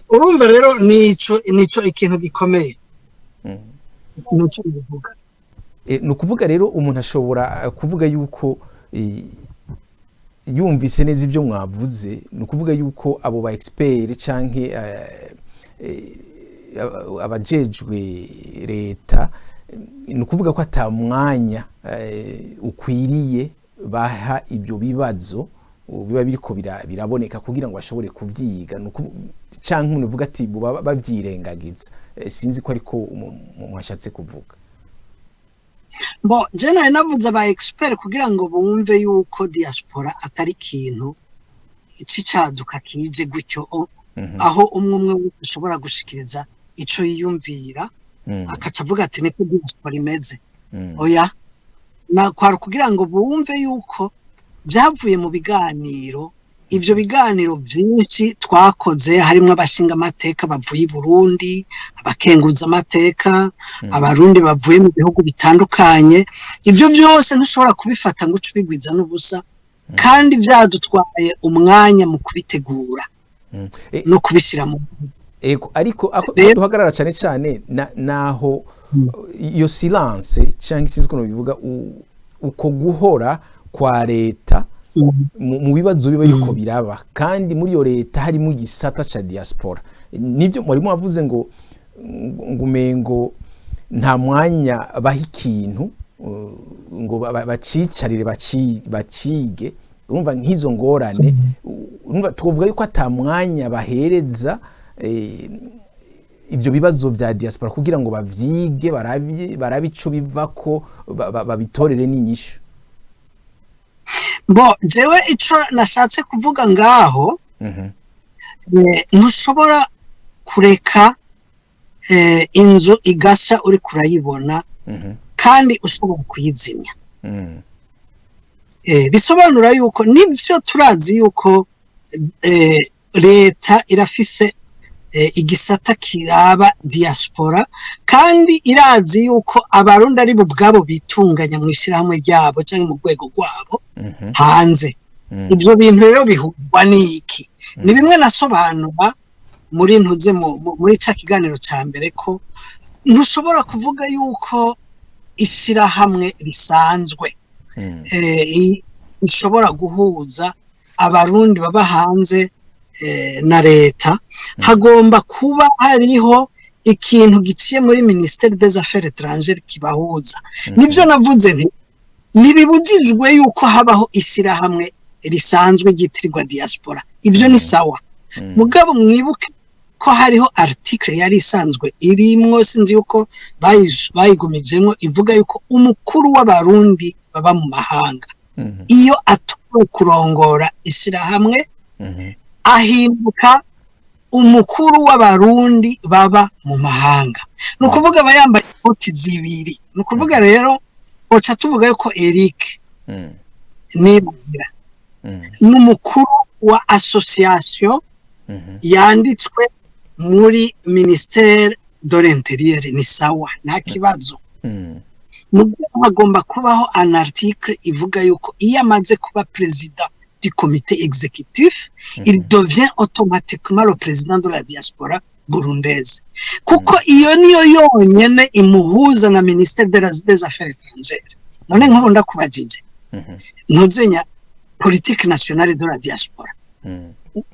Urumva rero nico ikintu gikomeye. Nico bivuga. Nukuvuga rero umuntu ashobora kuvuga yuko yumvise neza ibyo mwavuze, nukuvuga yuko abo ba expert canke abajejwe leta nukuvuga ko atamwanya ukwiriye baha ibyo bibazo biba biriko biraboneka kugira ngo bashobore kuvyiga canke umuntu uvuga ati buba bavyirengagiza sinzi ko ariko mwashatse kuvuga. Bo je nawe navuze aba expert kugira ngo bumve yuko diaspora atari kintu cicaduka kije gutyo aho umwe wese ashobora gushikiriza ico yiyumvira akaca avuga ati niko diaspora imeze. Oya na kwari kugira ngo bumve yuko byavuye mu biganiro, ivyo biganiro byinshi twakoze harimo abashinga amateka bavuye i Burundi, abakenguza amateka, abarundi bavuye mu bihugu bitandukanye. Ivyo byose ntushobora kubifata ngo ucubigwiza n'ubusa, kandi byadutwaye umwanya mu kubitegura no kubishira mu ariko duhagarara cyane cyane naho iyo silence cyangwa sinzi ko bivuga uko guhora kwa leta mu bibazo biba yuko biraba, kandi muri iyo leta harimo igisata ca diaspora. Nibyo murimo wavuze ngo umengo nta mwanya baha ikintu ngo bacicarire bacige. Urumva nk'izo ngorane, urumva tuvuga yuko ata mwanya bahereza ivyo bibazo vya diaspora kugira ngo bavyige barabe ico bivako babitorere n'inyishu. Bo jewe ico nashatse kuvuga ngaho ntushobora kureka inzu igasha uri kurayibona kandi ushobora kuyizimya. Bisobanura yuko nivyo turazi yuko leta irafise igisata kiraba diaspora, kandi irazi yuko abarundi ari bo bwabo bitunganya mu ishirahamwe ryabo cyangwa mu rwego rwabo hanze. Ibyo bintu rero bihurwa n'iki? Ni bimwe nasobanura muri ntuze muri ca kiganiro ca mbere ko ntushobora kuvuga yuko ishirahamwe risanzwe ishobora guhuza abarundi baba hanze na leta. Hagomba kuba hariho ikintu giciye muri Ministère des Affaires étrangères kibahuza. Nibyo navuze nti nibibujijwe yuko habaho ishirahamwe risanzwe gitirirwa diaspora. Ibyo ni sawa. Mugabo mwibuke ko hariho article yari isanzwe irimwo, sinzi yuko bayigumijemo, ivuga yuko umukuru w'abarundi baba mu mahanga iyo atuwe kurongora ishirahamwe ahinduka umukuru w'abarundi baba mu mahanga. Nukuvuga abayambaye ikoti zibiri. Nukuvuga rero oca tuvuga yuko Eric Nibwira n'umukuru wa association yanditswe muri Ministère de l'Intérieur, ni sawa, nta kibazo. Nubwo hagomba kubaho un article ivuga yuko iyo amaze kuba président du comité exécutif, il devient automatiquement le président de la diaspora burundaise. Kuko iyo niyo yonyene imuhuza na Ministère des Affaires étrangères. None nk'ubu ndakubajije ntuzenya politique nationale de la diaspora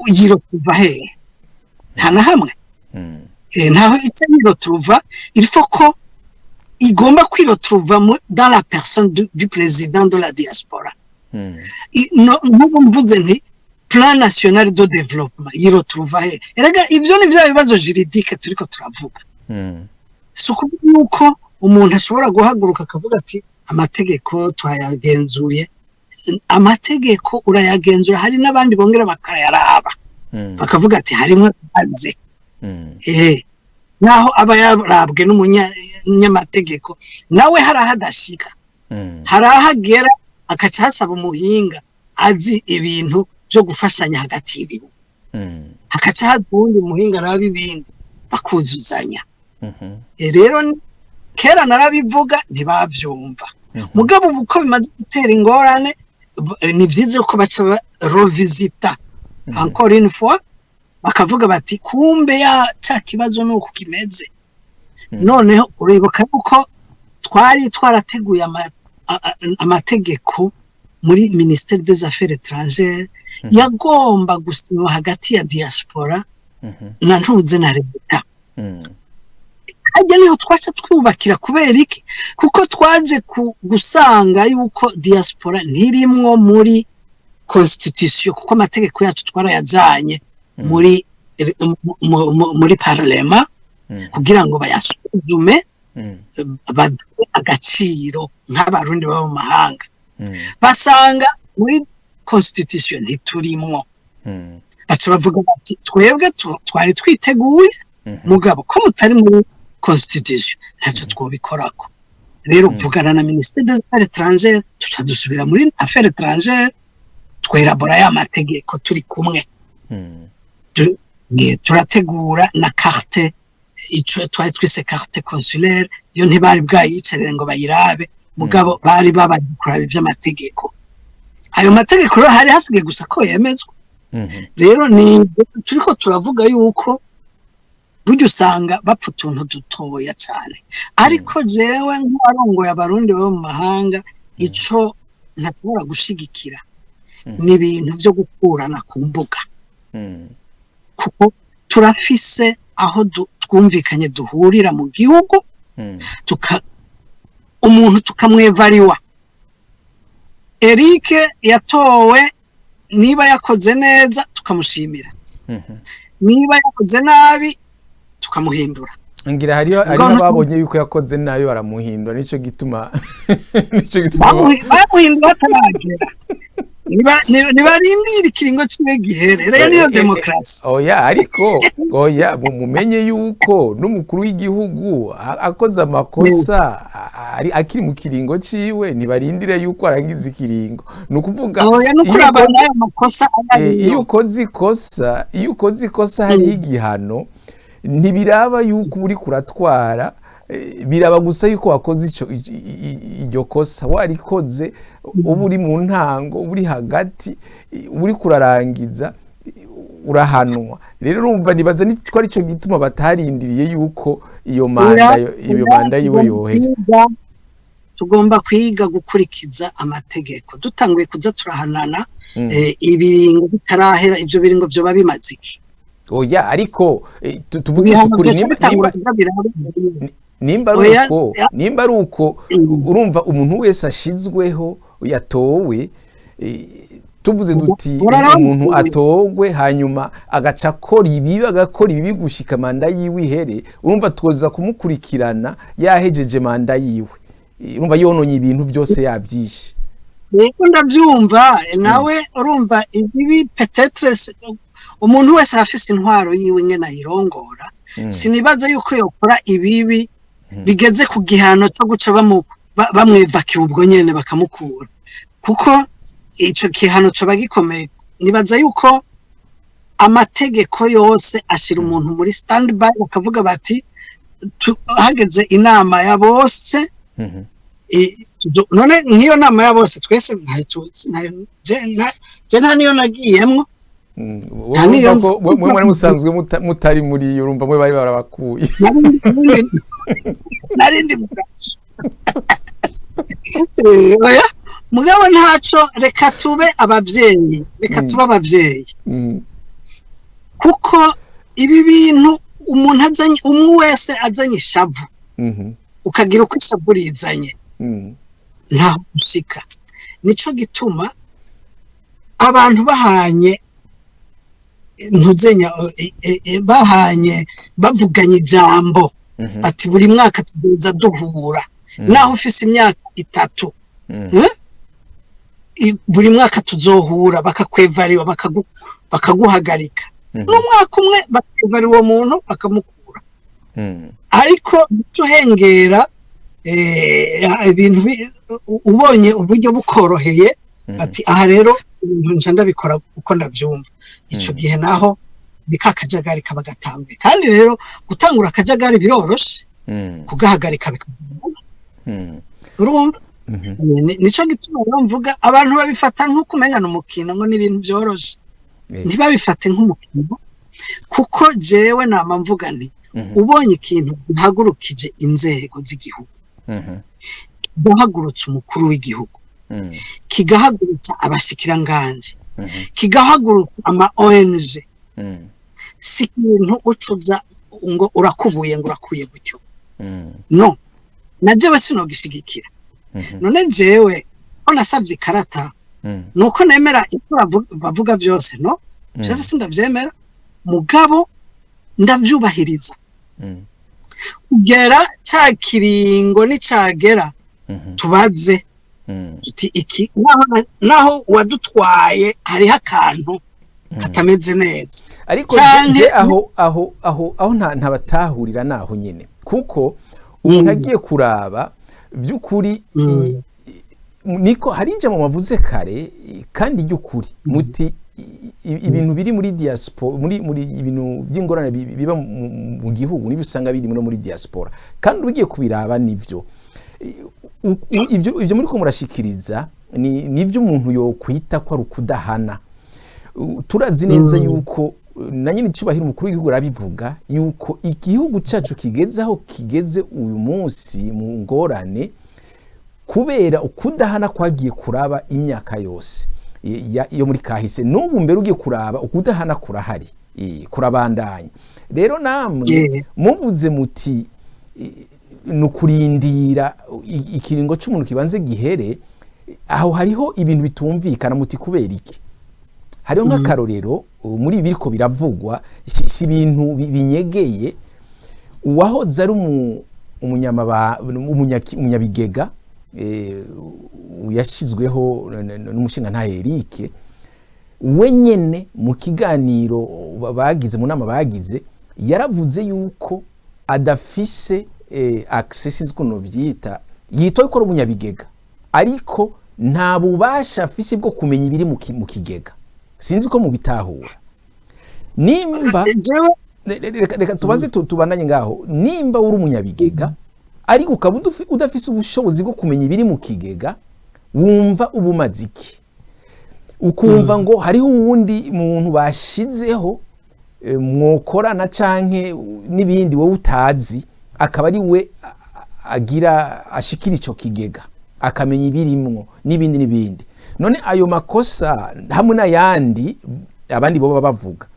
yiro kuva hehe? Nta na hamwe. Ntaho icyo yiro tuva, il faut ko igomba kwirotruva dans la personne du président de la diaspora. N'ubu mvuze nti plan national de développement yirotruva he? Erega ivyo ni bya bibazo juridique turiko turavuga. Suko nuko umuntu ashobora guhaguruka akavuga ati amategeko twayagenzuye. Amategeko urayagenzura, hari n'abandi bongera bakayaraba bakavuga ati harimo aze naho aba yarabwe n'umunyamategeko nawe harahadashika, harahagera akaca hasaba umuhinga azi ibintu byo gufashanya hagati y'ibihugu, hakaca hadundi umuhinga araba ibindi bakuzuzanya. Rero kera narabivuga ntibavyumva, mugabo uko bimaze gutera ingorane ni byiza ko baca revisita encore une fois bakavuga bati kumbe ya ca kibazo nuko kimeze. Noneho uribuka uko twari twarateguye amategeko muri Ministère des Affaires étrangères yagomba gusinywa hagati ya diaspora na ntuze na leta. Ajya niho twaca twubakira kubera iki? Kuko twaje gusanga yuko diaspora ntirimwo muri constitution, kuko amategeko yacu twarayajanye muri muri parlema kugira ngo bayasuzume baduhe agaciro nk'abarundi baba mu mahanga basanga muri constitution ntiturimwo baca bavuga bati twebwe twari twiteguye mugabo ko mutari muri constitution ntacyo twobikorako rero mvugana na ministère des affaires étrangères tuca dusubira muri affaires étrangères twerabora ya mategeko turi kumwe turategura na carte ico twari twise carte consulaire yo ntibari bwayicarire ngo bayirabe mugabo bari babaje kuraba ivy'amategeko ayo mategeko rero hari hasigaye gusa ko yemezwa rero ni turiko turavuga yuko buryo usanga bapfa utuntu dutoya cyane ariko jewe nk'abarongoye abarundi bo mu mahanga ico ntashobora gushigikira ni ibintu byo gukurana ku mbuga kuko turafise aho twumvikanye duhurira mu gihugu umuntu tukamwevariwa Eric yatowe niba yakoze neza tukamushimira niba yakoze nabi tukamuhindura ngira hariyo babonye yuko yakoze nabi baramuhindura nico gituma bamuhindura ataragera nibarindira ikiringo kimwe gihere rero niyo demokarasi ariko mumenye yuko n'umukuru w'igihugu akoze amakosa akiri mu kiringo ciwe nibarindire yuko arangiza ikiringo nukuvuga iyo ukoze ikosa hari igihano ntibiraba yuko uri kuratwara biraba gusa yuko wakoze iryo kosa warikoze uba uri mu ntango uba uri hagati uba uri kurarangiza urahanwa rero urumva nibaza ko ari cyo gituma batarindiriye yuko iyo manda yiwe yohera tugomba kwiga gukurikiza amategeko dutanguye kuza turahanana ibiringo bitarahera ibyo biringo byo babimaze iki ariko tuvugisha ukuri nimba ari uko urumva umuntu wese ashizweho yatowe tuvuze duti umuntu atogwe hanyuma agaca akora ibibi gushika manda yiwe ihere urumva twoza kumukurikirana yahejeje manda yiwe urumva yononye ibintu byose yavyishe rero ndabyumva nawe urumva ibibi peut-être umuntu wese arafise intwaro yiwe nyene ayirongora sinibaza yuko yokora ibibi bigeze ku gihano cyo guca bamwevakira ubwo nyene bakamukura kuko ico gihano cyo bagikomeye nibaza yuko amategeko yose ashira umuntu muri standby bakavuga bati hageze inama ya bose none nk'iyo nama ya bose twese je nta niyo nagiyemwo mwe musanzwe mutari muri iyo urumva mwe bari barabakuye narindi muraje mugabo ntaco reka tube abavyeyi kuko ibi bintu umuntu azanye umwe wese azanye ishavu ukagira uko ishavu rizanye nta gushika nico gituma abantu bahanye ntuzenya bahanye bavuganye ijambo bati buri mwaka tuzoza duhura naho ufise imyaka 3 buri mwaka tuzohura bakakwevariwa bakaguhagarika n'umwaka umwe bakevara uwo muntu bakamukura ariko cyo hengera ibintu ubonye uburyo bukoroheye ati aha rero nje ndabikora uko ndavyumva ico gihe naho bikakajagari kabagatambe kandi rero gutangura akajagari biroroshe kugahagarika bikaguma urumva nico gituma mvuga abantu babifata nko kumenyana umukino ngo n'ibintu byoroshe ntibabifate nk'umukino kuko jewe nama mvuga nti ubonye ikintu ntagurukije inzego z'igihugu kigahagurutsa umukuru w'igihugu kigahagurutsa abashikiranganje kigahagurutsa ama ONG si ikintu ucuza ngo urakubuye ngo urakuye gutyo no najewe sinogishigikira none jewe ko nasabye ikarata nuko nemera icyo bavuga byose no byose sindavyemera mugabo ndavyubahiriza kugera ca kiringo nicagera tubaze tuti iki naho wadutwaye hariho akantu katameze neza ariko je aho ntabatahurira naho nyene kuko umuntu agiye kuraba vy'ukuri niko harije mu mavuze kare kandi ry'ukuri muti ibintu biri muri diaspora muri ibintu by'ingorane biba mu gihugu nibisanga biri muri diaspora kandi ugiye kubiraba nivyo ivyo muri ko murashikiriza nivyo umuntu yo kwita ko ari ukudahana turazi neza yuko na nyine cyubahira umukuru w'igihugu arabivuga yuko igihugu cyacu kigezaho kigeze uyu munsi mu ngorane kubera ukudahana kwagiye kuraba imyaka yose yo muri kahise n'ubu mbere ugiye kuraba ukudahana kurahari kurabandanya rero namwe muvuze muti nukurindira ikiringo cy'umuntu kibanze gihere aho hariho ibintu bitumvikana muti kubera iki hariho nk'akarorero muri biriko biravugwa si ibintu binyegeye uwahoze ari umunyabigega yashizweho n'umushinga nta Eric we nyene mu kiganiro bagize mu nama bagize yaravuze yuko adafise access kuno vyita yitoye ko umunyabigega ariko nta bubasha afise bwo kumenya ibiri mu kigega sinzi ko mu bitahura nimba reka tubaze tubandanye ngaho nimba uri umunyabigega ariko ukaba udafise ubushobozi bwo kumenya ibiri mu kigega wumva ubumaziki ukumva ngo hariho uwundi muntu bashizeho mwokorana canke n'ibindi wowe utazi akaba ari we agira ashikira ico kigega akamenya ibirimwo n'ibindi none ayo makosa hamwe n'ayandi abandi bo bavuga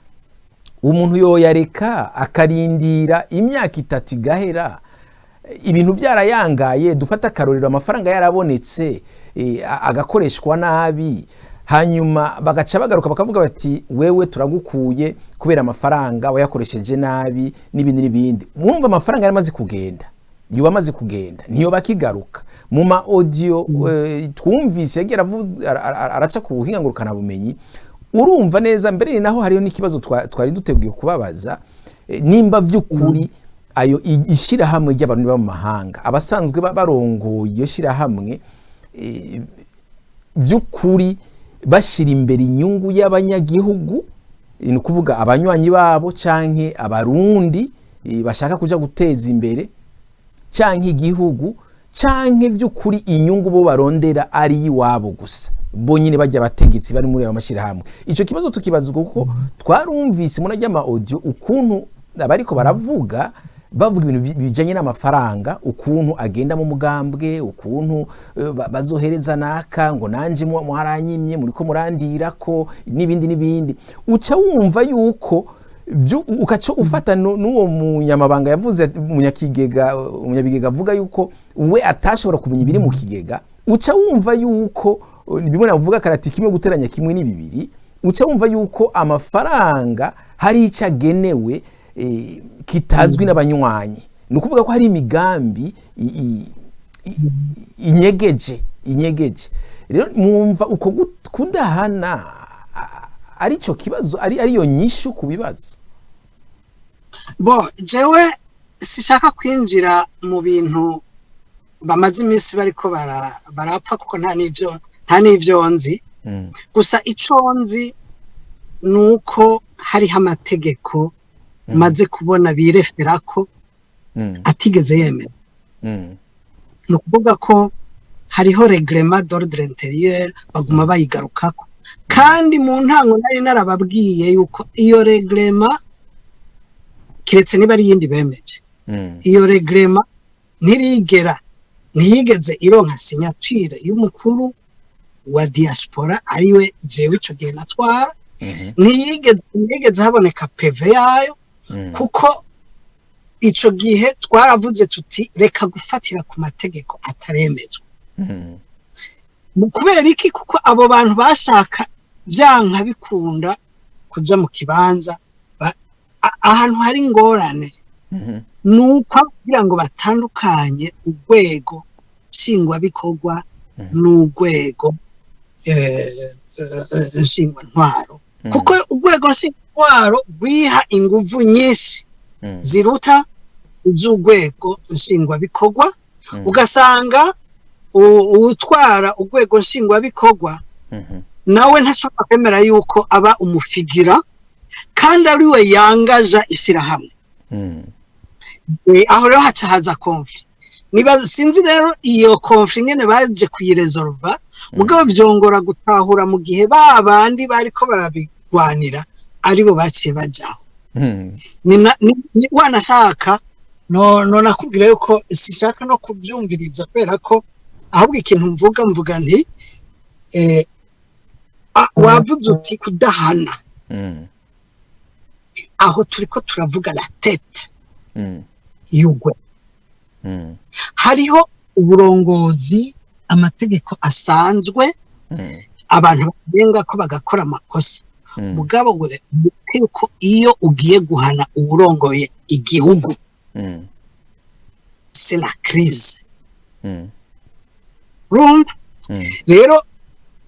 umuntu yoyareka akarindira imyaka 3 igahera ibintu byarayangaye dufata akarorero amafaranga yarabonetse agakoreshwa nabi hanyuma bagaca bagaruka bakavuga bati wewe turagukuye kubera amafaranga wayakoresheje nabi n'ibindi mwumva amafaranga yaramaze kugenda yuba amaze kugenda niyo bakigaruka mu ma audio twumvise yagira araca ku buhinga ngurukana bumenyi urumva neza mbere naho hariyo n'ikibazo twari duteguye kubabaza nimba vy'ukuri ayo ishira hamwe ry'abantu ba mu mahanga abasanzwe barongoye iyo shira hamwe vy'ukuri bashira imbere inyungu y'abanyagihugu ni kuvuga abanywanyi babo canke abarundi bashaka kuja guteza imbere canke igihugu canke vy'ukuri inyungu bo barondera ari iwabo gusa bonyine bajya abategetsi bari muri ayo mashira hamwe ico kibazo tukibaza kuko twarumvise munajya ama audio ukuntu abariko baravuga bavuga ibintu bijanye n'amafaranga ukuntu agenda mu mugambwe ukuntu bazohereza naka ngo nanje muharanyimye muriko murandira ko n'ibindi uca wumva yuko ukaco ufata n'uwo munyamabanga yavuze umunyabigega avuga yuko we atashobora kumenya ibiri mu kigega uca wumva yuko bimwe navuga karati kimwe guteranya kimwe ni bibiri uca wumva yuko amafaranga hari icagenewe kitazwi n'abanywanyi nukuvuga ko hari imigambi inyegeje rero mwumva uko kudahana arico kibazo ariyo nyishu ku bibazo bo jewe sishaka kwinjira mu bintu bamaze iminsi bariko barapfa kuko nta n'ivyo nzi gusa ico nzi nuko hariho amategeko maze kubona bireferako atigeze yemera ni ukuvuga ko hariho reglement d'ordre intérieur baguma bayigarukako kandi mu ntango nari narababwiye yuko iyo reglement kiretse niba ari yindi bemeje iyo reglement ntiyigeze ironka signature y'umukuru wa diaspora ariwe jewe ico gihe natwara ntiyigeze haboneka PV yayo kuko ico gihe twaravuze tuti reka gufatira ku mategeko ataremezwa kubera iki kuko abo bantu bashaka vyanka bikunda kuja mu kibanza ahantu hari ingorane nuko kugira ngo batandukanye urwego nshingwabikorwa n'urwego nshingwantwaro kuko urwego nshingwantwaro rwiha inguvu nyinshi ziruta iz'urwego nshingwabikorwa ugasanga utwara urwego nshingwabikorwa nawe ntashobora kwemera yuko aba umufigira kandi ari we yangaja ishyirahamwe aho rero haca haza konfli niba sinzi rero iyo konfli nyene baje kuyiresolva mugabo byongora gutahura mu gihe babandi bariko barabigwanira aribo baciye bajaho ni wanashaka no nakubwira yuko sishaka no kubyumviriza kubera ko ahubwo ikintu mvuga nti wavuze uti kudahana aho turiko turavuga la tete yugwe hariho uburongozi amategeko asanzwe abantu bagenga ko bagakora amakosa mugabo ko iyo ugiye guhana uburongoye igihugu c'est la crise rumva rero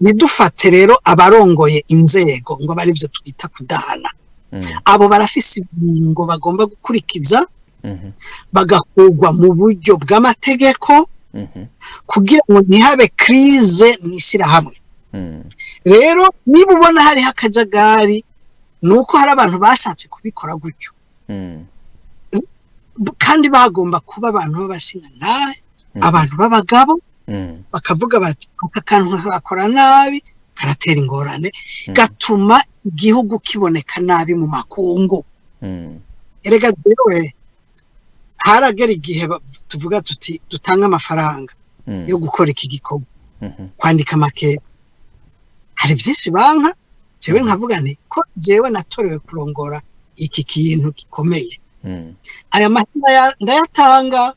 nidufate rero abarongoye inzego ngo bari byo twita kudahana abo barafise ibingo bagomba gukurikiza bagakugwa mu buryo bw'amategeko kugira ngo ntihabe crise mw'ishyirahamwe rero niba ubona hari akajagari nuko hari abantu bashatse kubikora gutyo kandi bagomba kuba abantu b'abashingantahe abantu b'abagabo bakavuga bati aka kantu kakora nabi karatera ingorane gatuma igihugu kiboneka nabi mu makungu erega jewe haragera igihe tuvuga tuti dutanga amafaranga yo gukora iki gikorwa kwandika makete hari byinshi banka jewe nkavuga nti ko jewe natorewe kurongora iki kintu gikomeye aya mahera ndayatanga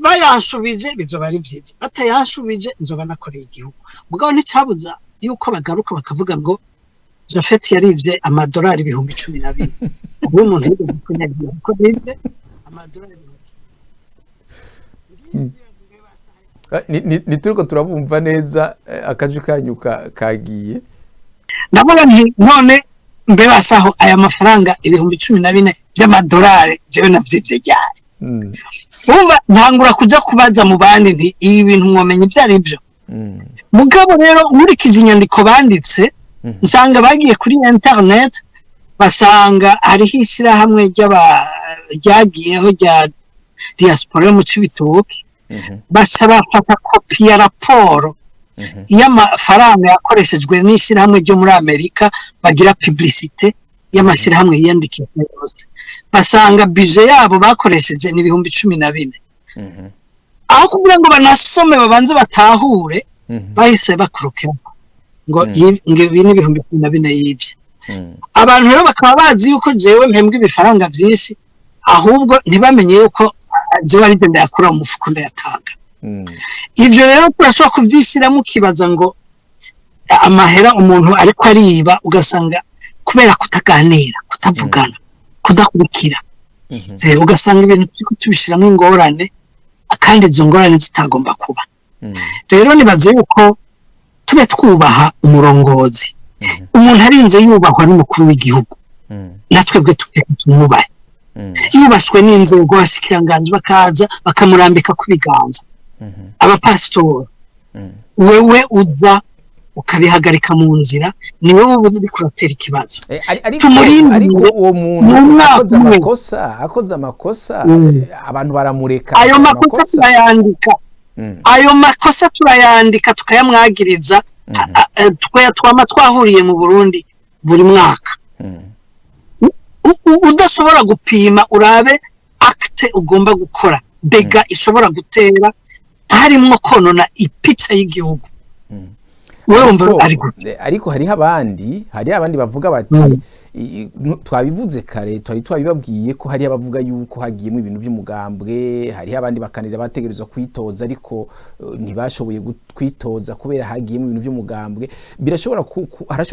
bayanshubije bizoba ari byiza batayanshubije nzoba nakoreye igihugu mugabo nticabuza yuko bagaruka bakavuga ngo Jafet yarivye amadolari 12,000 ubu umuntu yego kunyagira ko bite amadolari 12,000 ni turiko turabumva neza akaje kanyuka kagiye ndavuga nti none mbe basaho aya mafaranga 14,000 by'amadolari jewe navyivye ryari umva ntangura kuja kubaza mu bandi nti ibi bintu mwamenye ivyari byo mugabo rero nkurikije inyandiko banditse nsanga bagiye kuri internet basanga hariho ishyirahamwe ryagiyeho rya diaspora mu Cibitoke basaba fata kopi ya raporo y'amafaranga yakoreshejwe n'ishyirahamwe ryo muri Amerika bagira publicité y'amashyirahamwe yiyandikije yose basanga budget yabo bakoresheje ni 14,000 aho kugira ngo banasome babanze batahure bahise bakurukira ngo ibi ni 14,000 yibye abantu rero bakaba bazi yuko jewe mpembwe ibifaranga byinshi ahubwo ntibamenye yuko jewe ari genda yakura mu mufuko ndayatanga ibyo rero turashobora kubyishyiramo kibaza ngo amahera umuntu ariko ariba ugasanga kubera kutaganira kutavugana kudakurikira ugasanga ibintu tubishiramo ingorane kandi izo ngorane zitagomba kuba rero nibaze yuko tube twubaha umurongozi umuntu arinze yubahwa n'umukuru w'igihugu natwe bwe tumwubahe yubashwe n'inzego bashikiranganje bakaza bakamurambika ku biganza abapasitori wewe uza ukabihagarika mu nzira ni wowe uri kuratera ikibazo ariko uwo muntu akoze amakosa abantu baramureka ayo makosa turayandika tukayamwagiriza twama twahuriye mu Burundi buri mwaka udashobora gupima urabe acte ugomba gukora dega ishobora gutera harimo konona ipica y'igihugu ariko hariho abandi bavuga bati twabivuze kare twabibabwiye ko hari abavuga yuko hagiyemo ibintu by'umugambwe, hariho abandi bakanira bategerezwa kwitoza ariko ntibashoboye kwitoza kubera hagiyemo ibintu by'umugambwe. Harashobora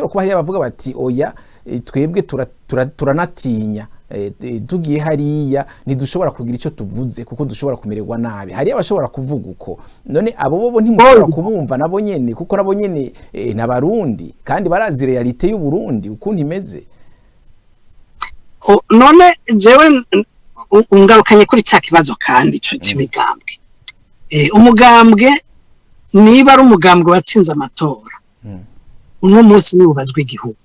kuba hari abavuga bati oya twebwe turanatinya tugiye hariya ntidushobora kugira icyo tuvuze kuko dushobora kumererwa nabi. Hari abashobora kuvuga uko, none abo bo ntimushobora kubumva nabo nyene kuko nabo nyene n'abarundi kandi barazi realite y'u Burundi ukuntu imeze. None jewe ungarukanye kuri cya kibazo kandi cyo cy'imigambwe. Umugambwe niba ari umugambwe watsinze amatora uno munsi ni ubazwe igihugu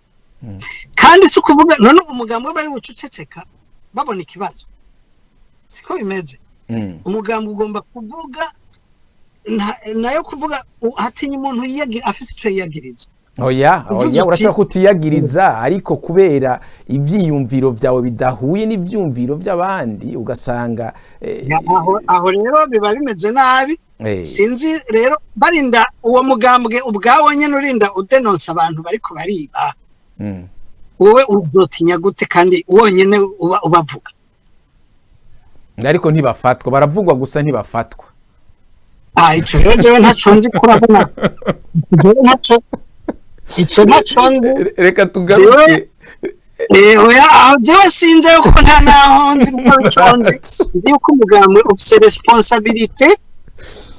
kandi si ukuvuga none umugambwe bari bucuceceka babona ikibazo, siko bimeze. Umugambwe ugomba kuvuga nayo kuvuga hatinya umuntu afite icyo yiyagiriza. Oya urashobora kutiyagiriza ariko kubera ivyiyumviro vyawe bidahuye n'ivyumviro vy'abandi ugasanga aho rero biba bimeze nabi. Sinzi rero barinda uwo mugambwe ubwawo nyene urinda udenonsa abantu bariko bariba, wowe uzotinya gute kandi wonyene ubavuga? Ariko ntibafatwa, baravugwa gusa ntibafatwa. Ico rero jewe ntaco nzi kurabona. Ico ntaco nzi. Reka tugaruke. Oya jewe sinzi yuko nta naho nzi kuko ico nzi yuko umugambwe ufise responsabilité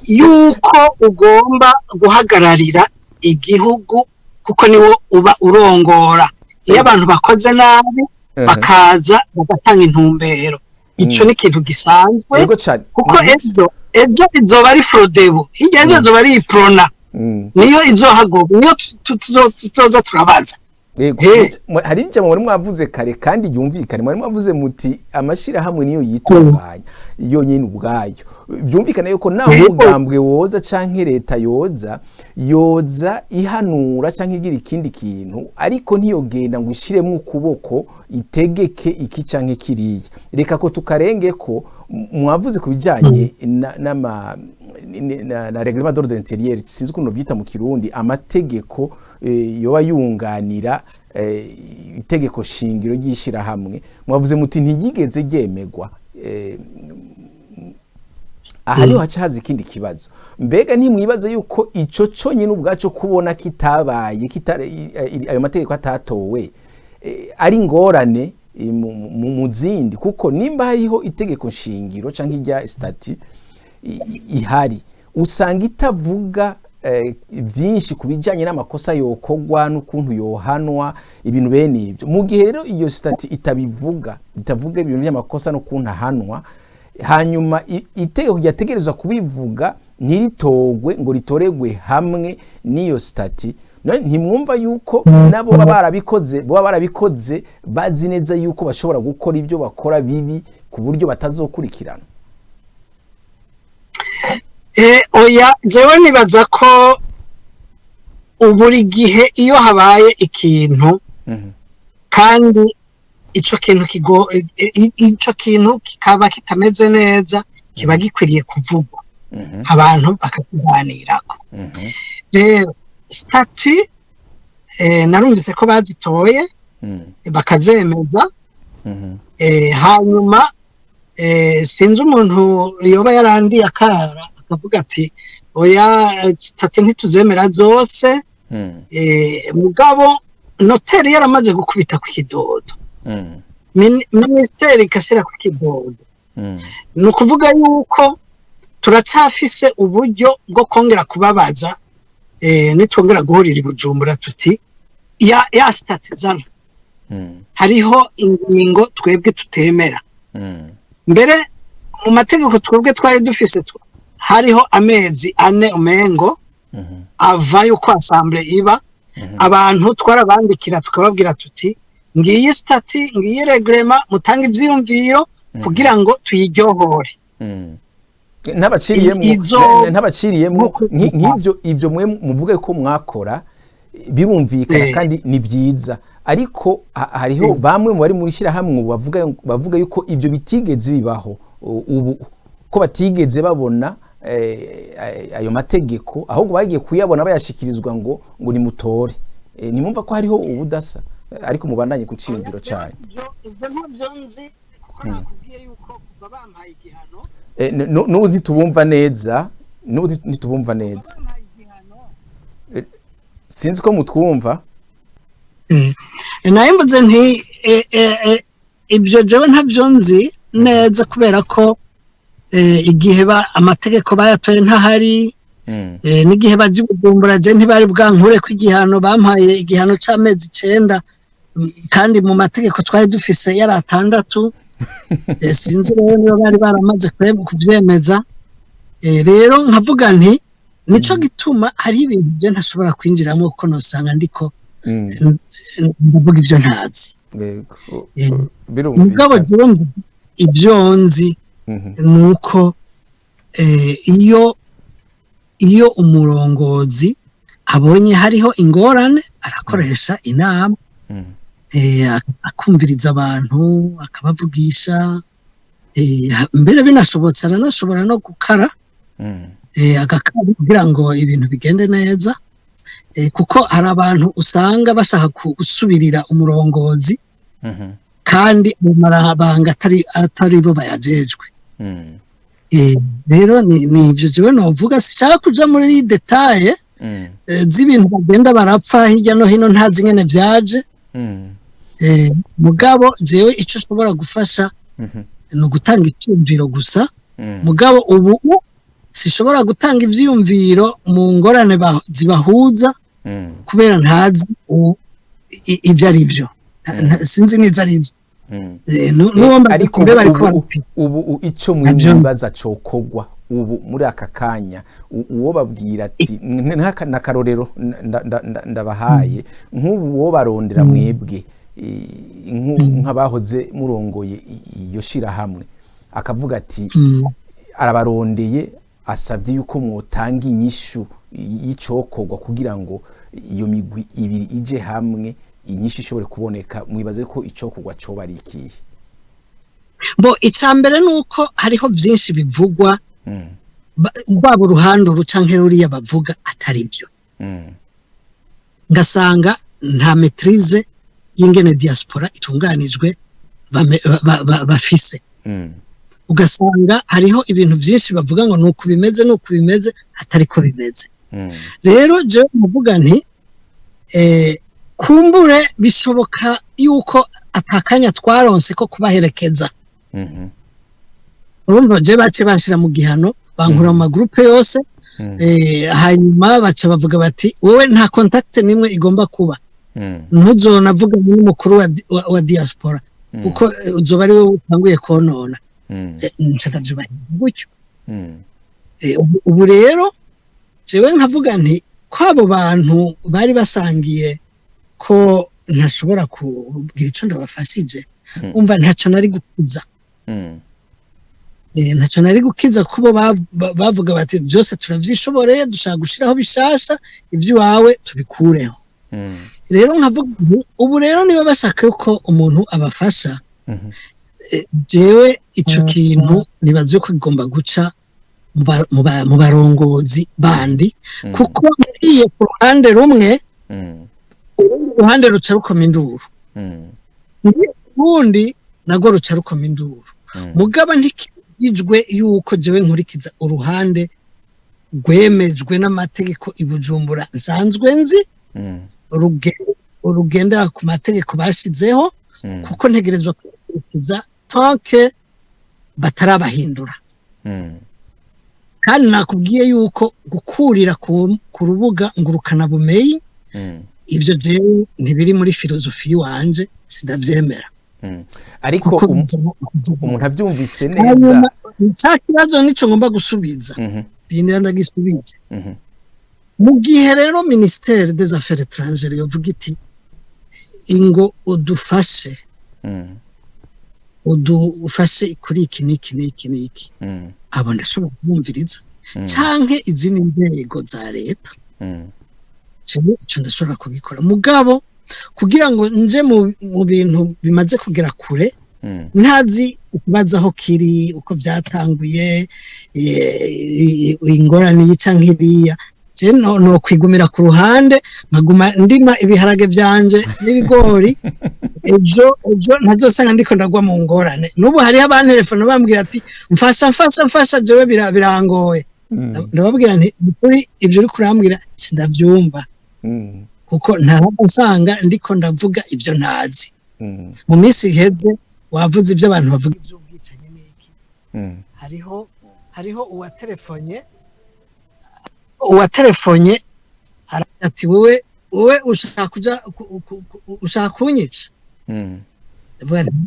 yuko ugomba guhagararira igihugu kuko niwo uba urongora. Iyo abantu bakoze nabi bakaza bagatanga intumbero, ico ni ikintu gisanzwe kuko ejo izoba ari Frodebu, hirya ejo izoba ari Iprona, niyo izohagoba, niyo tuzoza turabaza. Hari icyo mwari mwavuze kare kandi yumvikane, mwari mwavuze muti amashirahamwe niyo yitunganya yonyine ubwayo. Byumvikana yuko naho umugambwe woza canke leta yoza ihanura canke igira ikindi kintu ariko ntiyogenda ngo ishiremo ukuboko itegeke iki canke kiriya. Reka ko tukarenge ko mwavuze kubijanye na règlement d'ordre intérieur, sinzi ukuntu vyita mu Kirundi, amategeko yoba yunganira itegeko shingiro ryishira hamwe. Mwavuze muti ntiyigeze ryemegwa. Aha niho hacaza ikindi kibazo. Mbega ntimwibaze yuko ico conyine ubwaco kubona kitabaye ayo mategeko atatowe ari ngorane mu zindi, kuko nimba hariho itegeko shingiro canke irya statut ihari usanga itavuga byinshi kubijanye n'amakosa yokogwa n'ukuntu yohanwa ibintu bene ibyo. Mu gihe rero iyo statut itavuga ibintu by'amakosa n'ukuntu ahanwa, hanyuma itegeko ryategerezwa kubivuga ntiritogwe ngo ritoregwe hamwe n'iyo statut, ntimwumva yuko nabo baba barabikoze bazi neza yuko bashobora gukora ibyo bakora bibi ku buryo batazokurikirana? Oya jewe nibaza ko buri gihe iyo habaye ikintu kandi ico kintu kikaba kitameze neza kiba gikwiriye kuvugwa abantu bakakiganirako. Rero statut narumvise ko bazitoye bakazemeza, hanyuma sinzi umuntu yoba yarandiye akara akavuga ati oya statut ntituzemera zose, mugabo noteri yaramaze gukubita ku kidodo, ministeri ikashyira ku kidodo. Ni ukuvuga yuko turacafise uburyo bwo kongera kubabaza nitwongera guhurira i Bujumbura tuti ya statut zano hariho ingingo twebwe tutemera. Mbere mu mategeko twebwe twari dufise hariho amezi 4 umengo ava yuko assemblée iba, abantu twarabandikira tukababwira tuti ngiyi statut ngiyi reglement mutanga ivyiyumviro kugira ngo tuyiryohore. Ntabaciriyemo nk'ivyo mwe muvuge ko mwakora birumvikana kandi ni vyiza, ariko hariho bamwe mu bari muri shirahamwe bavuga yuko ivyo bitigeze bibaho ubu, ko batigeze babona ayo mategeko ahubwo bagiye kuyabona bayashikirizwa ngo ni mutore nimumva ko hariho ubudasa ariko mubandanye ku ciyumviro cyayo ibyo ntabyo nzi kuko nakubwiye yuko kuva bampaye igihano n'ubu ntitubumva neza sinzi ko mutwumva nayimbuze nti ibyo jewe ntabyo nzi neza kubera ko igihe amategeko bayatoye ntahari n'igihe baje Bujumbura je ntibari bwankure ko igihano bampaye igihano c'amezi 9 kandi mu mategeko twari dufise yari 6 sinzi rero niba bari baramaze kubyemeza rero nkavuga nti nico gituma hari ibintu byo ntashobora kwinjiramo kuko nosanga ndiko ndavuga ibyo ntazi mugabo jewe ibyo nzi nuko iyo umurongozi abonye hariho ingorane arakoresha inama akumviriza abantu akabavugisha mbere binashobotse aranashobora no gukara agakara kugira ngo ibintu bigende neza kuko hari abantu usanga bashaka gusubirira umurongozi kandi mu marabanga atari bo bayajejwe rero ni ibyo jewe novuga sishaka kuja muri detaye z'ibintu bagenda barapfa hirya no hino ntazi nyene vyaje mugabo jewe ico nshobora gufasha no gutanga icyumviro gusa mugabo ubu sishobora gutanga ivyumviro mu ngorane zibahuza kubera ntazi ibyo ari byo sinzi neza ari byo ariko ubu ico mwibaza cokogwa ubu muri aka kanya uwo babwira ati nakarorero ndabahaye nk'ubu wo barondera mwebwe nk'abahoze murongoye iyo shira hamwe akavuga ati arabarondeye asabye yuko mwotanga inyishu y'icokogwa kugira ngo iyo migwi ibiri ije hamwe inyishu ishobore kuboneka mwibaze ko icokogwa cyo bari ikihe bo icambere nuko hariho byinshi bivugwa baba uruhando rucanke ruriya bavuga atari byo ngasanga nta maîtrise y'ingene diaspora itunganijwe bafise ugasanga hariho ibintu byinshi bavuga ngo nuko bimeze atari ko bimeze rero je muvuga nti kumbure bishoboka yuko atakanya twaronse ko kubaherekeza urumva je bace bashira mu gihano bankura mu magroupe yose hanyuma baca bavuga bati wowe nta contact nimwe igomba kuba ntuzonavuga n'umukuru wa diaspora kuko uzoba ari wowe utanguye konona nshaka je gutyo ubu rero jewe nkavuga nti ko abo bantu bari basangiye ko ntashobora kubwira ico ndabafashije umva ntaco nari gukiza ntacyo nari gukiza kubo bavuga bati byose turavyishoboreye dushaka gushiraho bishasha ivy'iwawe tubikureho rero nkavuga ubu rero niba bashaka ko umuntu abafasha jewe ico kintu nibaze ko igomba guca mu barongozi bandi kuko ngiye ku ruhande rumwe uruhande ruca rukoma induru ubundi nago ruca rukoma induru mugaba ntikijwe yuko jewe nkurikiza uruhande rwemejwe n'amategeko ibujumbura nsanzwe nzi urugendera ku mategeko bashizeho kuko ntegerezwa kurikiza tanke batarabahindura kandi nakubwiye yuko gukurira ku rubuga ngurukana bumenyi ibyo jewe ntibiri muri filozofi wanje sindavyemera ariko umuntu avyumvise neza nta kibazo nico ngomba gusubiza ndinda ndagisubize mu gihe rero ministère des affaires étrangères yovuga iti ingo udufashe udufashe kuri iki niki abo ndashobora kumviriza canke izindi nzego za leta ico ndashobora kubikora mugabo kugira ngo nje mu bintu bimaze kugera kure ntazi ikibazo aho kiri uko byatanguye ingorane yica nk'iriya je no kwigumira ku ruhande nkaguma ndima ibiharage byanje n'ibigori ejo ntazosanga ndiko ndagwa mu ngorane n'ubu hariho abantelefone bambwira ati mfasha jewe birangoye ndababwira nti kuri ibyo uri kurambwira sindabyumva kuko ntarabasanga ndiko ndavuga ibyo ntazi mu minsi iheze wavuze ibyo abantu bavuga iby'ubwicanyi n'iki hariho uwatelefonye ati wowe ushaka kunyica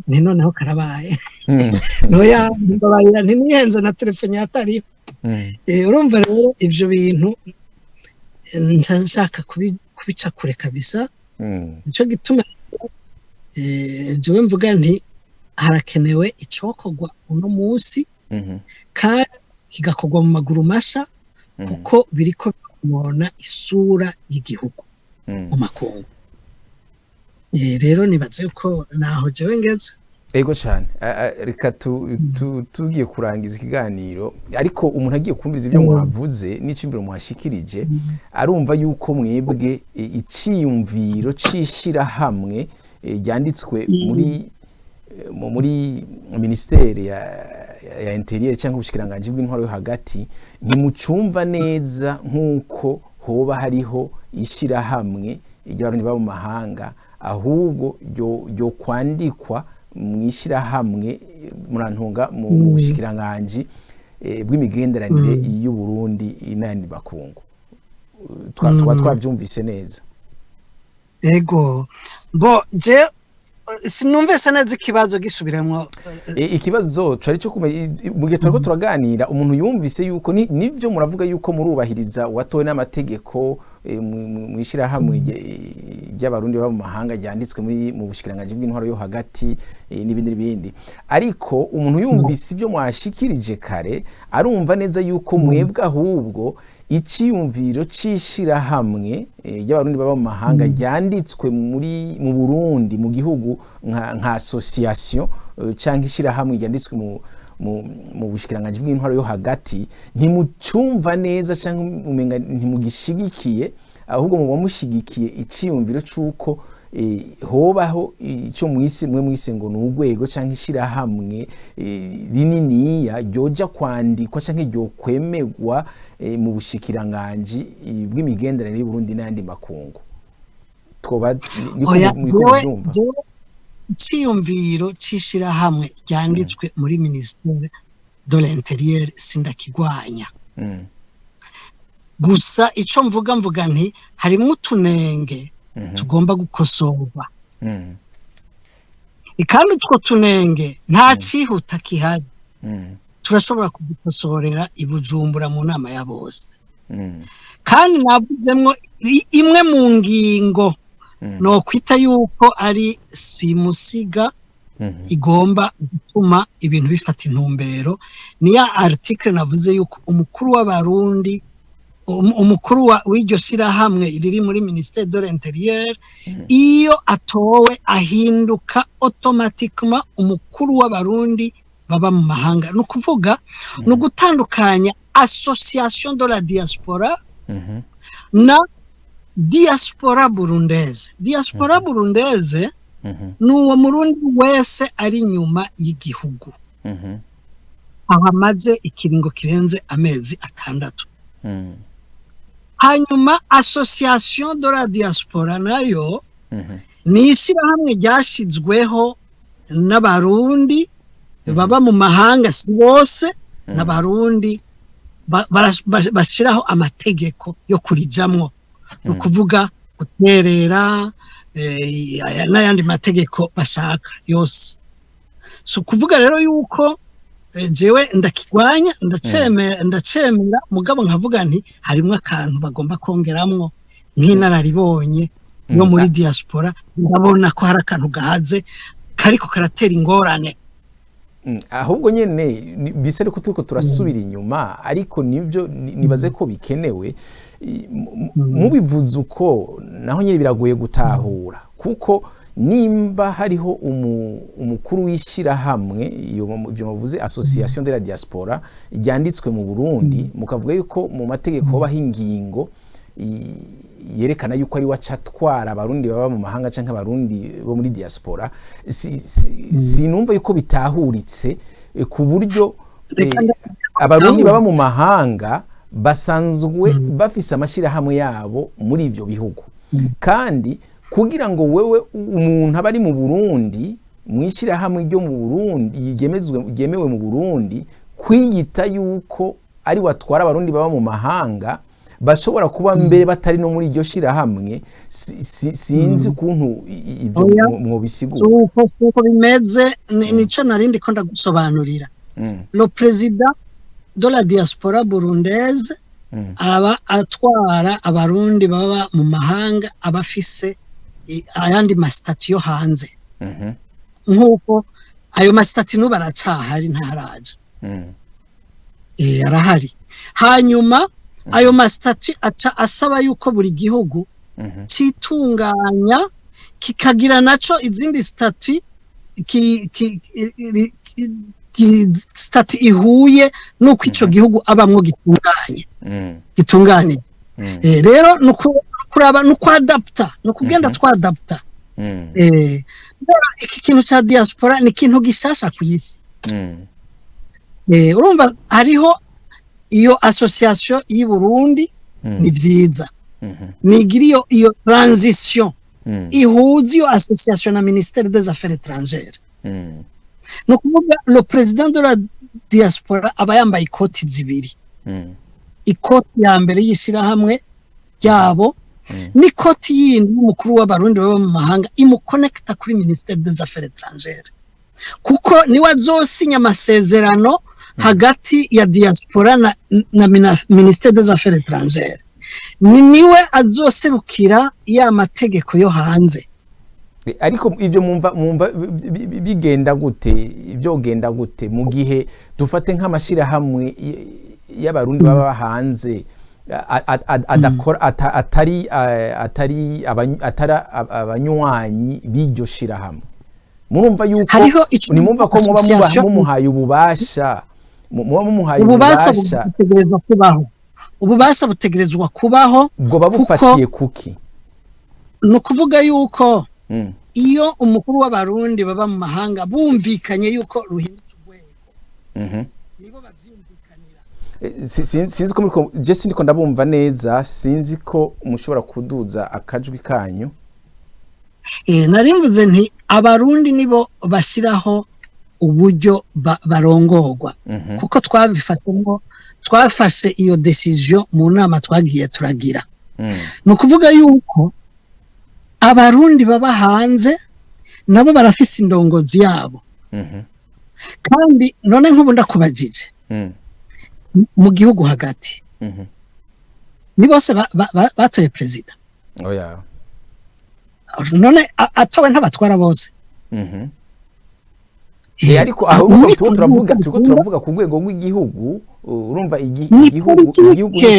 noneho karabaye noya mbabarira ntinihenze na telefone yatariho urumva rero ibyo bintu nshaka kubica kure kabisa nicyo gituma jewe mvuga nti harakenewe icokorwa uno munsi kandi kigakorwa mu maguru masha kuko biriko kubona isura y'igihugu mu makungu rero nibaze ko naho jewe ngeze ego cyane reka tugiye kurangiza ikiganiro ariko umuntu agiye kumviriza ibyo mwavuze n'icimviro mwashikirije arumva yuko mwebwe iciyumviro cishira hamwe yanditswe muri ministeri ya interieur cyangwa ubushikiranganje bw'intwaro yo hagati ntimucumva neza nkuko hoba hariho ishira hamwe y'abarundi baba mu mahanga ahubwo yo kwandikwa mwishira hamwe murantunga mu bushikiranganje bw'imigenderanire y'u Burundi inandi bakungu twabyumvise neza ego bo je sinumvise neza ikibazo gisubiramo ikibazo cari cyo mu gihe turiko turaganira umuntu yumvise yuko nivyo muravuga yuko murubahiriza watowe n'amategeko mwishira hamwe ry'abarundi baba mu mahanga ryanditswe mu bushikiranganje bw'intwaro yo hagati n'ibindi ariko umuntu yumvise ibyo mwashikirije kare arumva neza yuko mwebwe ahubwo iciyumviro cishira hamwe y'abarundi baba mu mahanga ryanditswe mu Burundi mu gihugu nka association canke ishira hamwe ryanditswe mu bushikiranganje bw'intwaro yo hagati ntimucumva neza canke umenga ntimugishigikiye ahubwo muba mushigikiye iciyumviro c'uko hobaho ico mwise ngo n'urwego canke ishira hamwe rininiya ryoja kwandikwa canke ryo kwemegwa mu bushikiranganje bw'imigenderanire y'u Burundi n'andi makungu twoba niko byumva iciyumviro cishira hamwe ryanditswe muri ministere de l'intérieur sindakigwanya gusa ico mvuga nti harimo utunenge tugomba gukosorwa kandi utwo tunenge nta cihuta kihari turashobora kudukosorera i Bujumbura mu nama ya bose kandi navuzemwo imwe mu ngingo no kwita yuko ari simusiga igomba gutuma ibintu bifata intumbero niya article navuze yuko umukuru w'abarundi umukuru w'iryo shirahamwe riri muri ministère de l'intérieur iyo atowe ahinduka automatiquement umukuru w'abarundi baba mu mahanga no kuvuga no gutandukanya association de la diaspora na diaspora burundaise nuwo murundi wese ari nyuma y'igihugu ahamaze ikiringo kirenze amezi 6 hanyuma association de la diaspora nayo ni ishirahamwe ryashizweho n'abarundi baba mu mahanga si bose n'abarundi bashiraho amategeko yo kurijamwo no kuvuga guterera n'ayandi mategeko bashaka yose so kuvuga rero yuko jewe ndakigwanya ndacemera mugabo nkavuga nti harimwe akantu bagomba kongeramwo nk'inararibonye no muri diaspora ndabona ko hari akantu gahaze kariko karatera ingorane ahubwo nyene bise ko turiko turasubira inyuma ariko nivyo nibaze ko bikenewe mubivuze uko naho nyine biragoye gutahura kuko nimba hariho umukuru w'ishyirahamwe ibyo muvuze Association de la Diaspora ryanditswe mu Burundi mukavuga yuko mu mategeko baho ingingo yerekana yuko ari wacatwara abarundi baba mu mahanga canke abarundi bo muri diaspora sinumva yuko bitahuritse ku buryo abarundi baba mu mahanga basanzwe bafise amashirahamwe yabo muri ivyo bihugu kandi kugira ngo wewe umuntu abari mu Burundi mwishirahamwe ryo mu Burundi yemewe mu Burundi kwiyita yuko ari watwara abarundi baba mu mahanga bashobora kuba mbere batari no muri iryo shirahamwe sinzi kuntu ivyo mu bisigura suko bimeze nico narindi ko ndagusobanurira le président de la diaspora burundaise aba atwara abarundi baba mu mahanga abafise ayandi masitati yo hanze nk'uko ayo masitati n'ubu aracahari ntaraje arahari hanyuma ayo masitati aca asaba yuko buri gihugu citunganya kikagira naco izindi stati stati ihuye nuko ico gihugu abamwo gitunganye rero kuraba nuko adapta no kugenda twadapta iki kintu cha diaspora ni kintu gishasha kwisi urumva hariho iyo association y'u Burundi ni vyiza nigira iyo transition ihuza iyo association na ministère des affaires étrangères no kuvuga le président de la diaspora aba yambaye ikoti zibiri ikoti ya mbere y'ishirahamwe ryabo n'ikoti yindi y'umukuru w'abarundi baba mu mahanga imuconnecta kuri ministère des affaires étrangères kuko niwe azosinya amasezerano hagati ya diaspora na ministère des affaires étrangères niwe azoserukira ya mategeko yo hanze ariko ivyo mumva bigenda gute mu gihe dufate nk'amashira hamwe y'abarundi baba hanze adakora atari abanywanyi b'iryo shira hamwe murumva yuko nimumva ko muba mumuhaye ububasha ububasha butegerezwa kubaho ubwo babufatiye kuki no kuvuga yuko iyo umukuru w'abarundi baba mu mahanga bumvikanye yuko ruhindutse urwego nibo bavyumvikanira sinzi ko muri je sindiko ndabumva neza sinzi ko mushobora kuduza akajwi kanyu narimvuze nti abarundi nibo bashiraho uburyo barongorwa kuko twafashe iyo decision mu nama twagiye turagira no kuvuga yuko abarundi baba hanze nabo barafise indongozi yabo kandi none nk'ubu ndakubajije mu gihugu hagati ni bose batoye president oya none atowe ntabatwara bose ariko aho turavuga ku rwego rw'igihugu urumva igihugu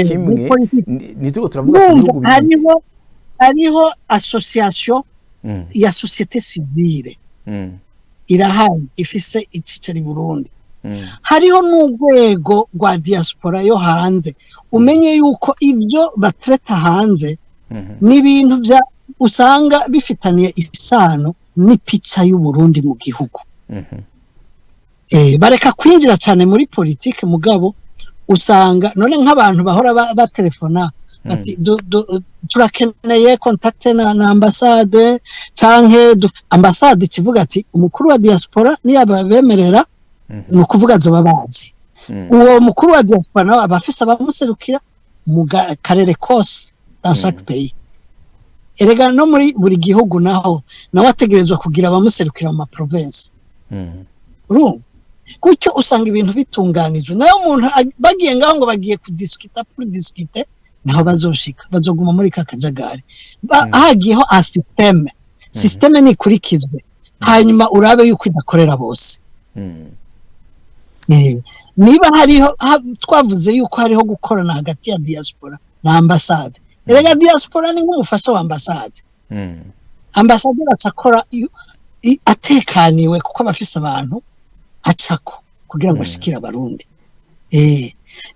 kimwe nituko turavuga ku gihugu hariho association ya société civile irahari ifise icicari Burundi hariho n'urwego rwa diaspora yo hanze umenye yuko ibyo batreta hanze ni ibintu bya usanga bifitaniye isano n'ipica y'u Burundi mu gihugu bareka kwinjira cyane muri politike mugabo usanga none nk'abantu bahora batelefona bati turakeneye contacte na ambassade canke ambassade kivuga ati umukuru wa diaspora niyaba bemerera no kuvuga zo babazi uwo mukuru wa diaspora nawe abafise abamuserukira mu karere kose dans chaque pays erega no muri buri gihugu naho nawe ategerezwa kugira abamuserukira mu province gutyo usanga ibintu bitunganijwe nayo umuntu bagiye ngaho ngo bagiye kudiskita pour discuter naho bazoshika bazoguma muri kakajagari hagiyeho a systeme nikurikizwe hanyuma urabe yuko idakorera bose niba hariho twavuze yuko hariho gukorana hagati ya diaspora na ambasade. Erega diaspora ni nk'umufasha wa ambasade. Ambasade bacakora atekaniwe kuko bafise abantu acako kugira ngo ashikira abarundi.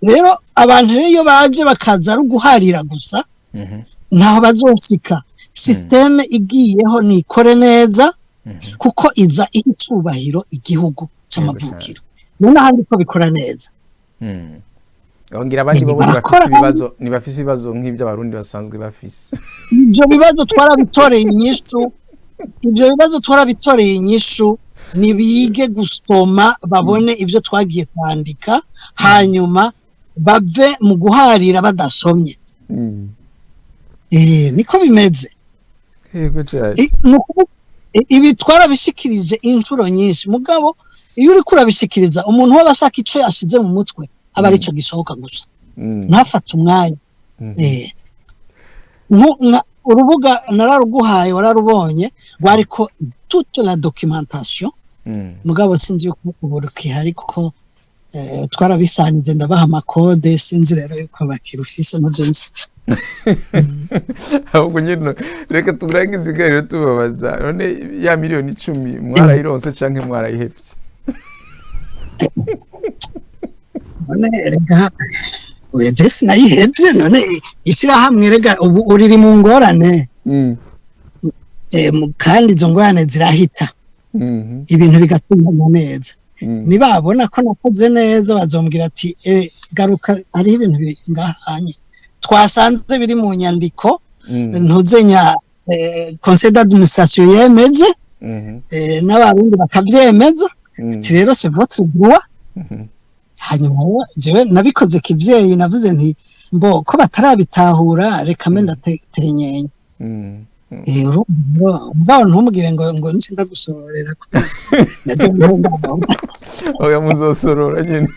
Rero abantu rero baje bakaza ari guharira gusa ntaho bazoshika. Systeme igiyeho nikore neza kuko iza icubahiro igihugu c'amavukiro. None handi ko bikora neza. Ngira abandi bo bafise ibibazo nibafise ibibazo nk'ibyo abarundi basanzwe bafise. Ibyo bibazo twarabitoreye inyishu nibige gusoma babone ibyo twagiye kwandika hanyuma bave mu guharira badasomye. Niko bimeze. Yego cyane. Ibi twarabishikirije inshuro nyinshi mugabo iyo uri kurabishikiriza umuntu wabashaka ico yashize mu mutwe aba arico gisohoka gusa. Ntafata umwanya. Urubuga nararuguhaye wararubonye wariko toute la documentation mugabo sinzi yuko uburuki hari kuko twarabisanije ndabaha amakode sinzi rero yuko bakirufise navyo nzi. Ahubwo nyine reka turangize igariro tubabaza none ya miliyoni 10 mwarayironse canke mwarayihevye? None rega oya Jesse nayihevye none ishirahamwe rega ubu uriri mu ngorane. Kandi izo ngorane zirahita. Ibintu bigatungana neza. Nibabona ko nakoze neza bazombwira ati garuka ari ibintu bingahanye. Twasanze biri mu nyandiko ntuzenya conseil d'administration yemeje n'abarundi bakavyemeza ati rero c'est votre droit. Hanyuma jewe nabikoze kivyeyi navuze nti mbo ko batarabitahura reka menda tenyenye. Urumva ntumugire ngo nzi ndagusorera oya muzosorora nyine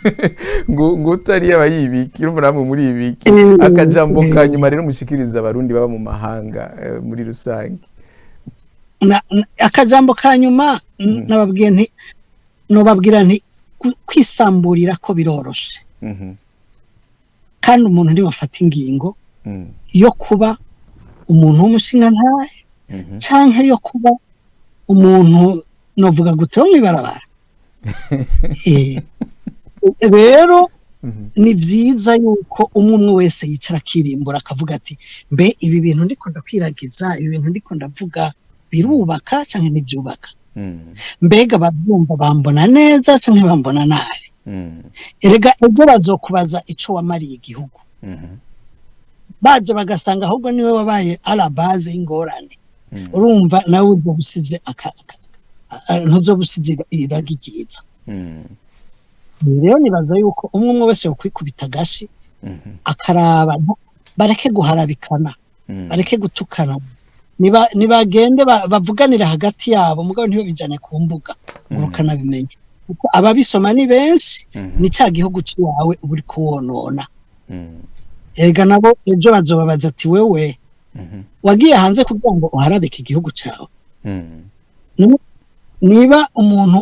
ngo utari abayibiki urumva muri ibiki akajambo kanyuma rero mushikiriza abarundi baba mu mahanga muri rusange. Akajambo kanyuma nobabwira nti kwisamburira ko biroroshe kandi umuntu ndi wafata ingingo yo kuba umuntu w'umushinga ntaye canke yo kuba umuntu novuga gute wo mwibarabara. Rero ni vyiza yuko umwe wese yicara kirimbura akavuga ati mbe ibi bintu ndiko ndakwiragiza ibi bintu ndiko ndavuga birubaka canke ntibyubaka. Mbega babyumva bambona neza canke bambona nabi. Erega ejo bazokubaza ico wamariye igihugu. Baje bagasanga ahubwo niwe wabaye ala base y'ingorane. Urumva nawe uzobusize ntuzobusize iragigiza. Rero nibaza yuko umwe wese yo kwikubita gashi akaraba bareke guharabikana bareke gutukana nibagende bavuganira hagati yabo mugabo ntiyo bijane ku mbuga ngurukana bimenye kuko ababisoma ni benshi ni cya gihugu ciwawe uburi kuwonona. Ega nabo ejo bazobabaza ati wewe wagiye hanze kugira ngo uharabike igihugu cyawe. Niba umuntu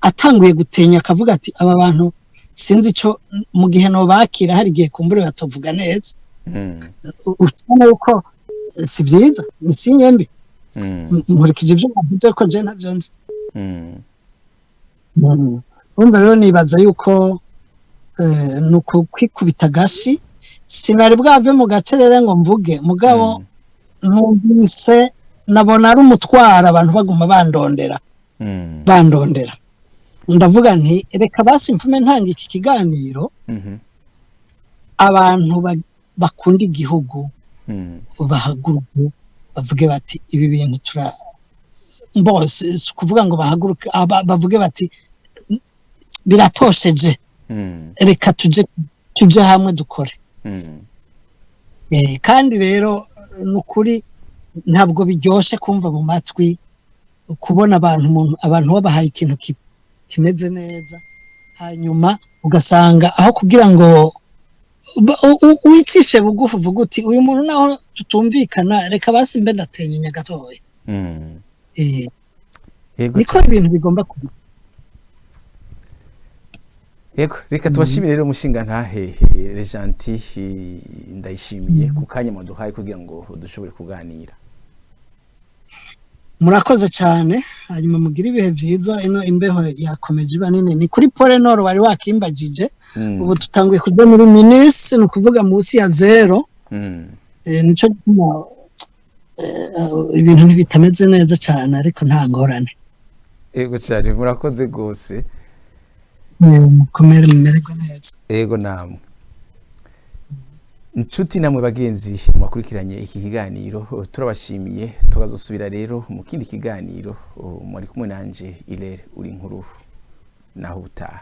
atanguye gutenya akavuga ati aba bantu sinzi ico mu gihe no bakira hari gihe kumbure batovuga neza. Ucana yuko si byiza ni sinyembi. Nkurikije ibyo bavuze ko je navyo nzi. Umva rero nibaza yuko nuko kwikubita gashi sinari bwave mu gace rero ngo mvuge mugabo numvise nabona ari umutwara abantu baguma bandondera ndavuga nti reka basi mfume ntanga iki kiganiro abantu bakunda igihugu bahaguruke bavuge bati ibi bintu mbose kuvuga ngo bahaguruke bavuge bati biratosheje reka tuje hamwe dukore. Kandi rero nukuri ntabwo biryoshe kumva mu matwi kubona abantu babahaye ikintu kimeze neza hanyuma ugasanga aho kugira ngo wicishe bugufi uvuga uti uyu muntu naho tutumvikana reka basi mbe ndatenyenya gatoya. Niko ibintu bigomba kuba. Yego, reka tubashimire rero umushinga ntahe Lejanti ndayishimiye ku kanya muduhaye kugira ngo dushobore kuganira. Murakoze cyane, hanyuma mugira ibihe byiza. Ino imbeho yakomeje iba nini, ni kuri Pole Nord wari wakimbagije. Ubu tutanguye kujya muri minus, ni ukuvuga munsi ya 0. Nico gituma ibintu bitameze neza cyane, ariko nta ngorane. Yego cyane, murakoze gose. Mukomere mumererwe neza. Yego namwe. Inshuti namwe bagenzi mwakurikiranye iki kiganiro turabashimiye, tukazosubira rero mu kindi kiganiro muri kumwe nanje Ilere uri nkuru naho utaha.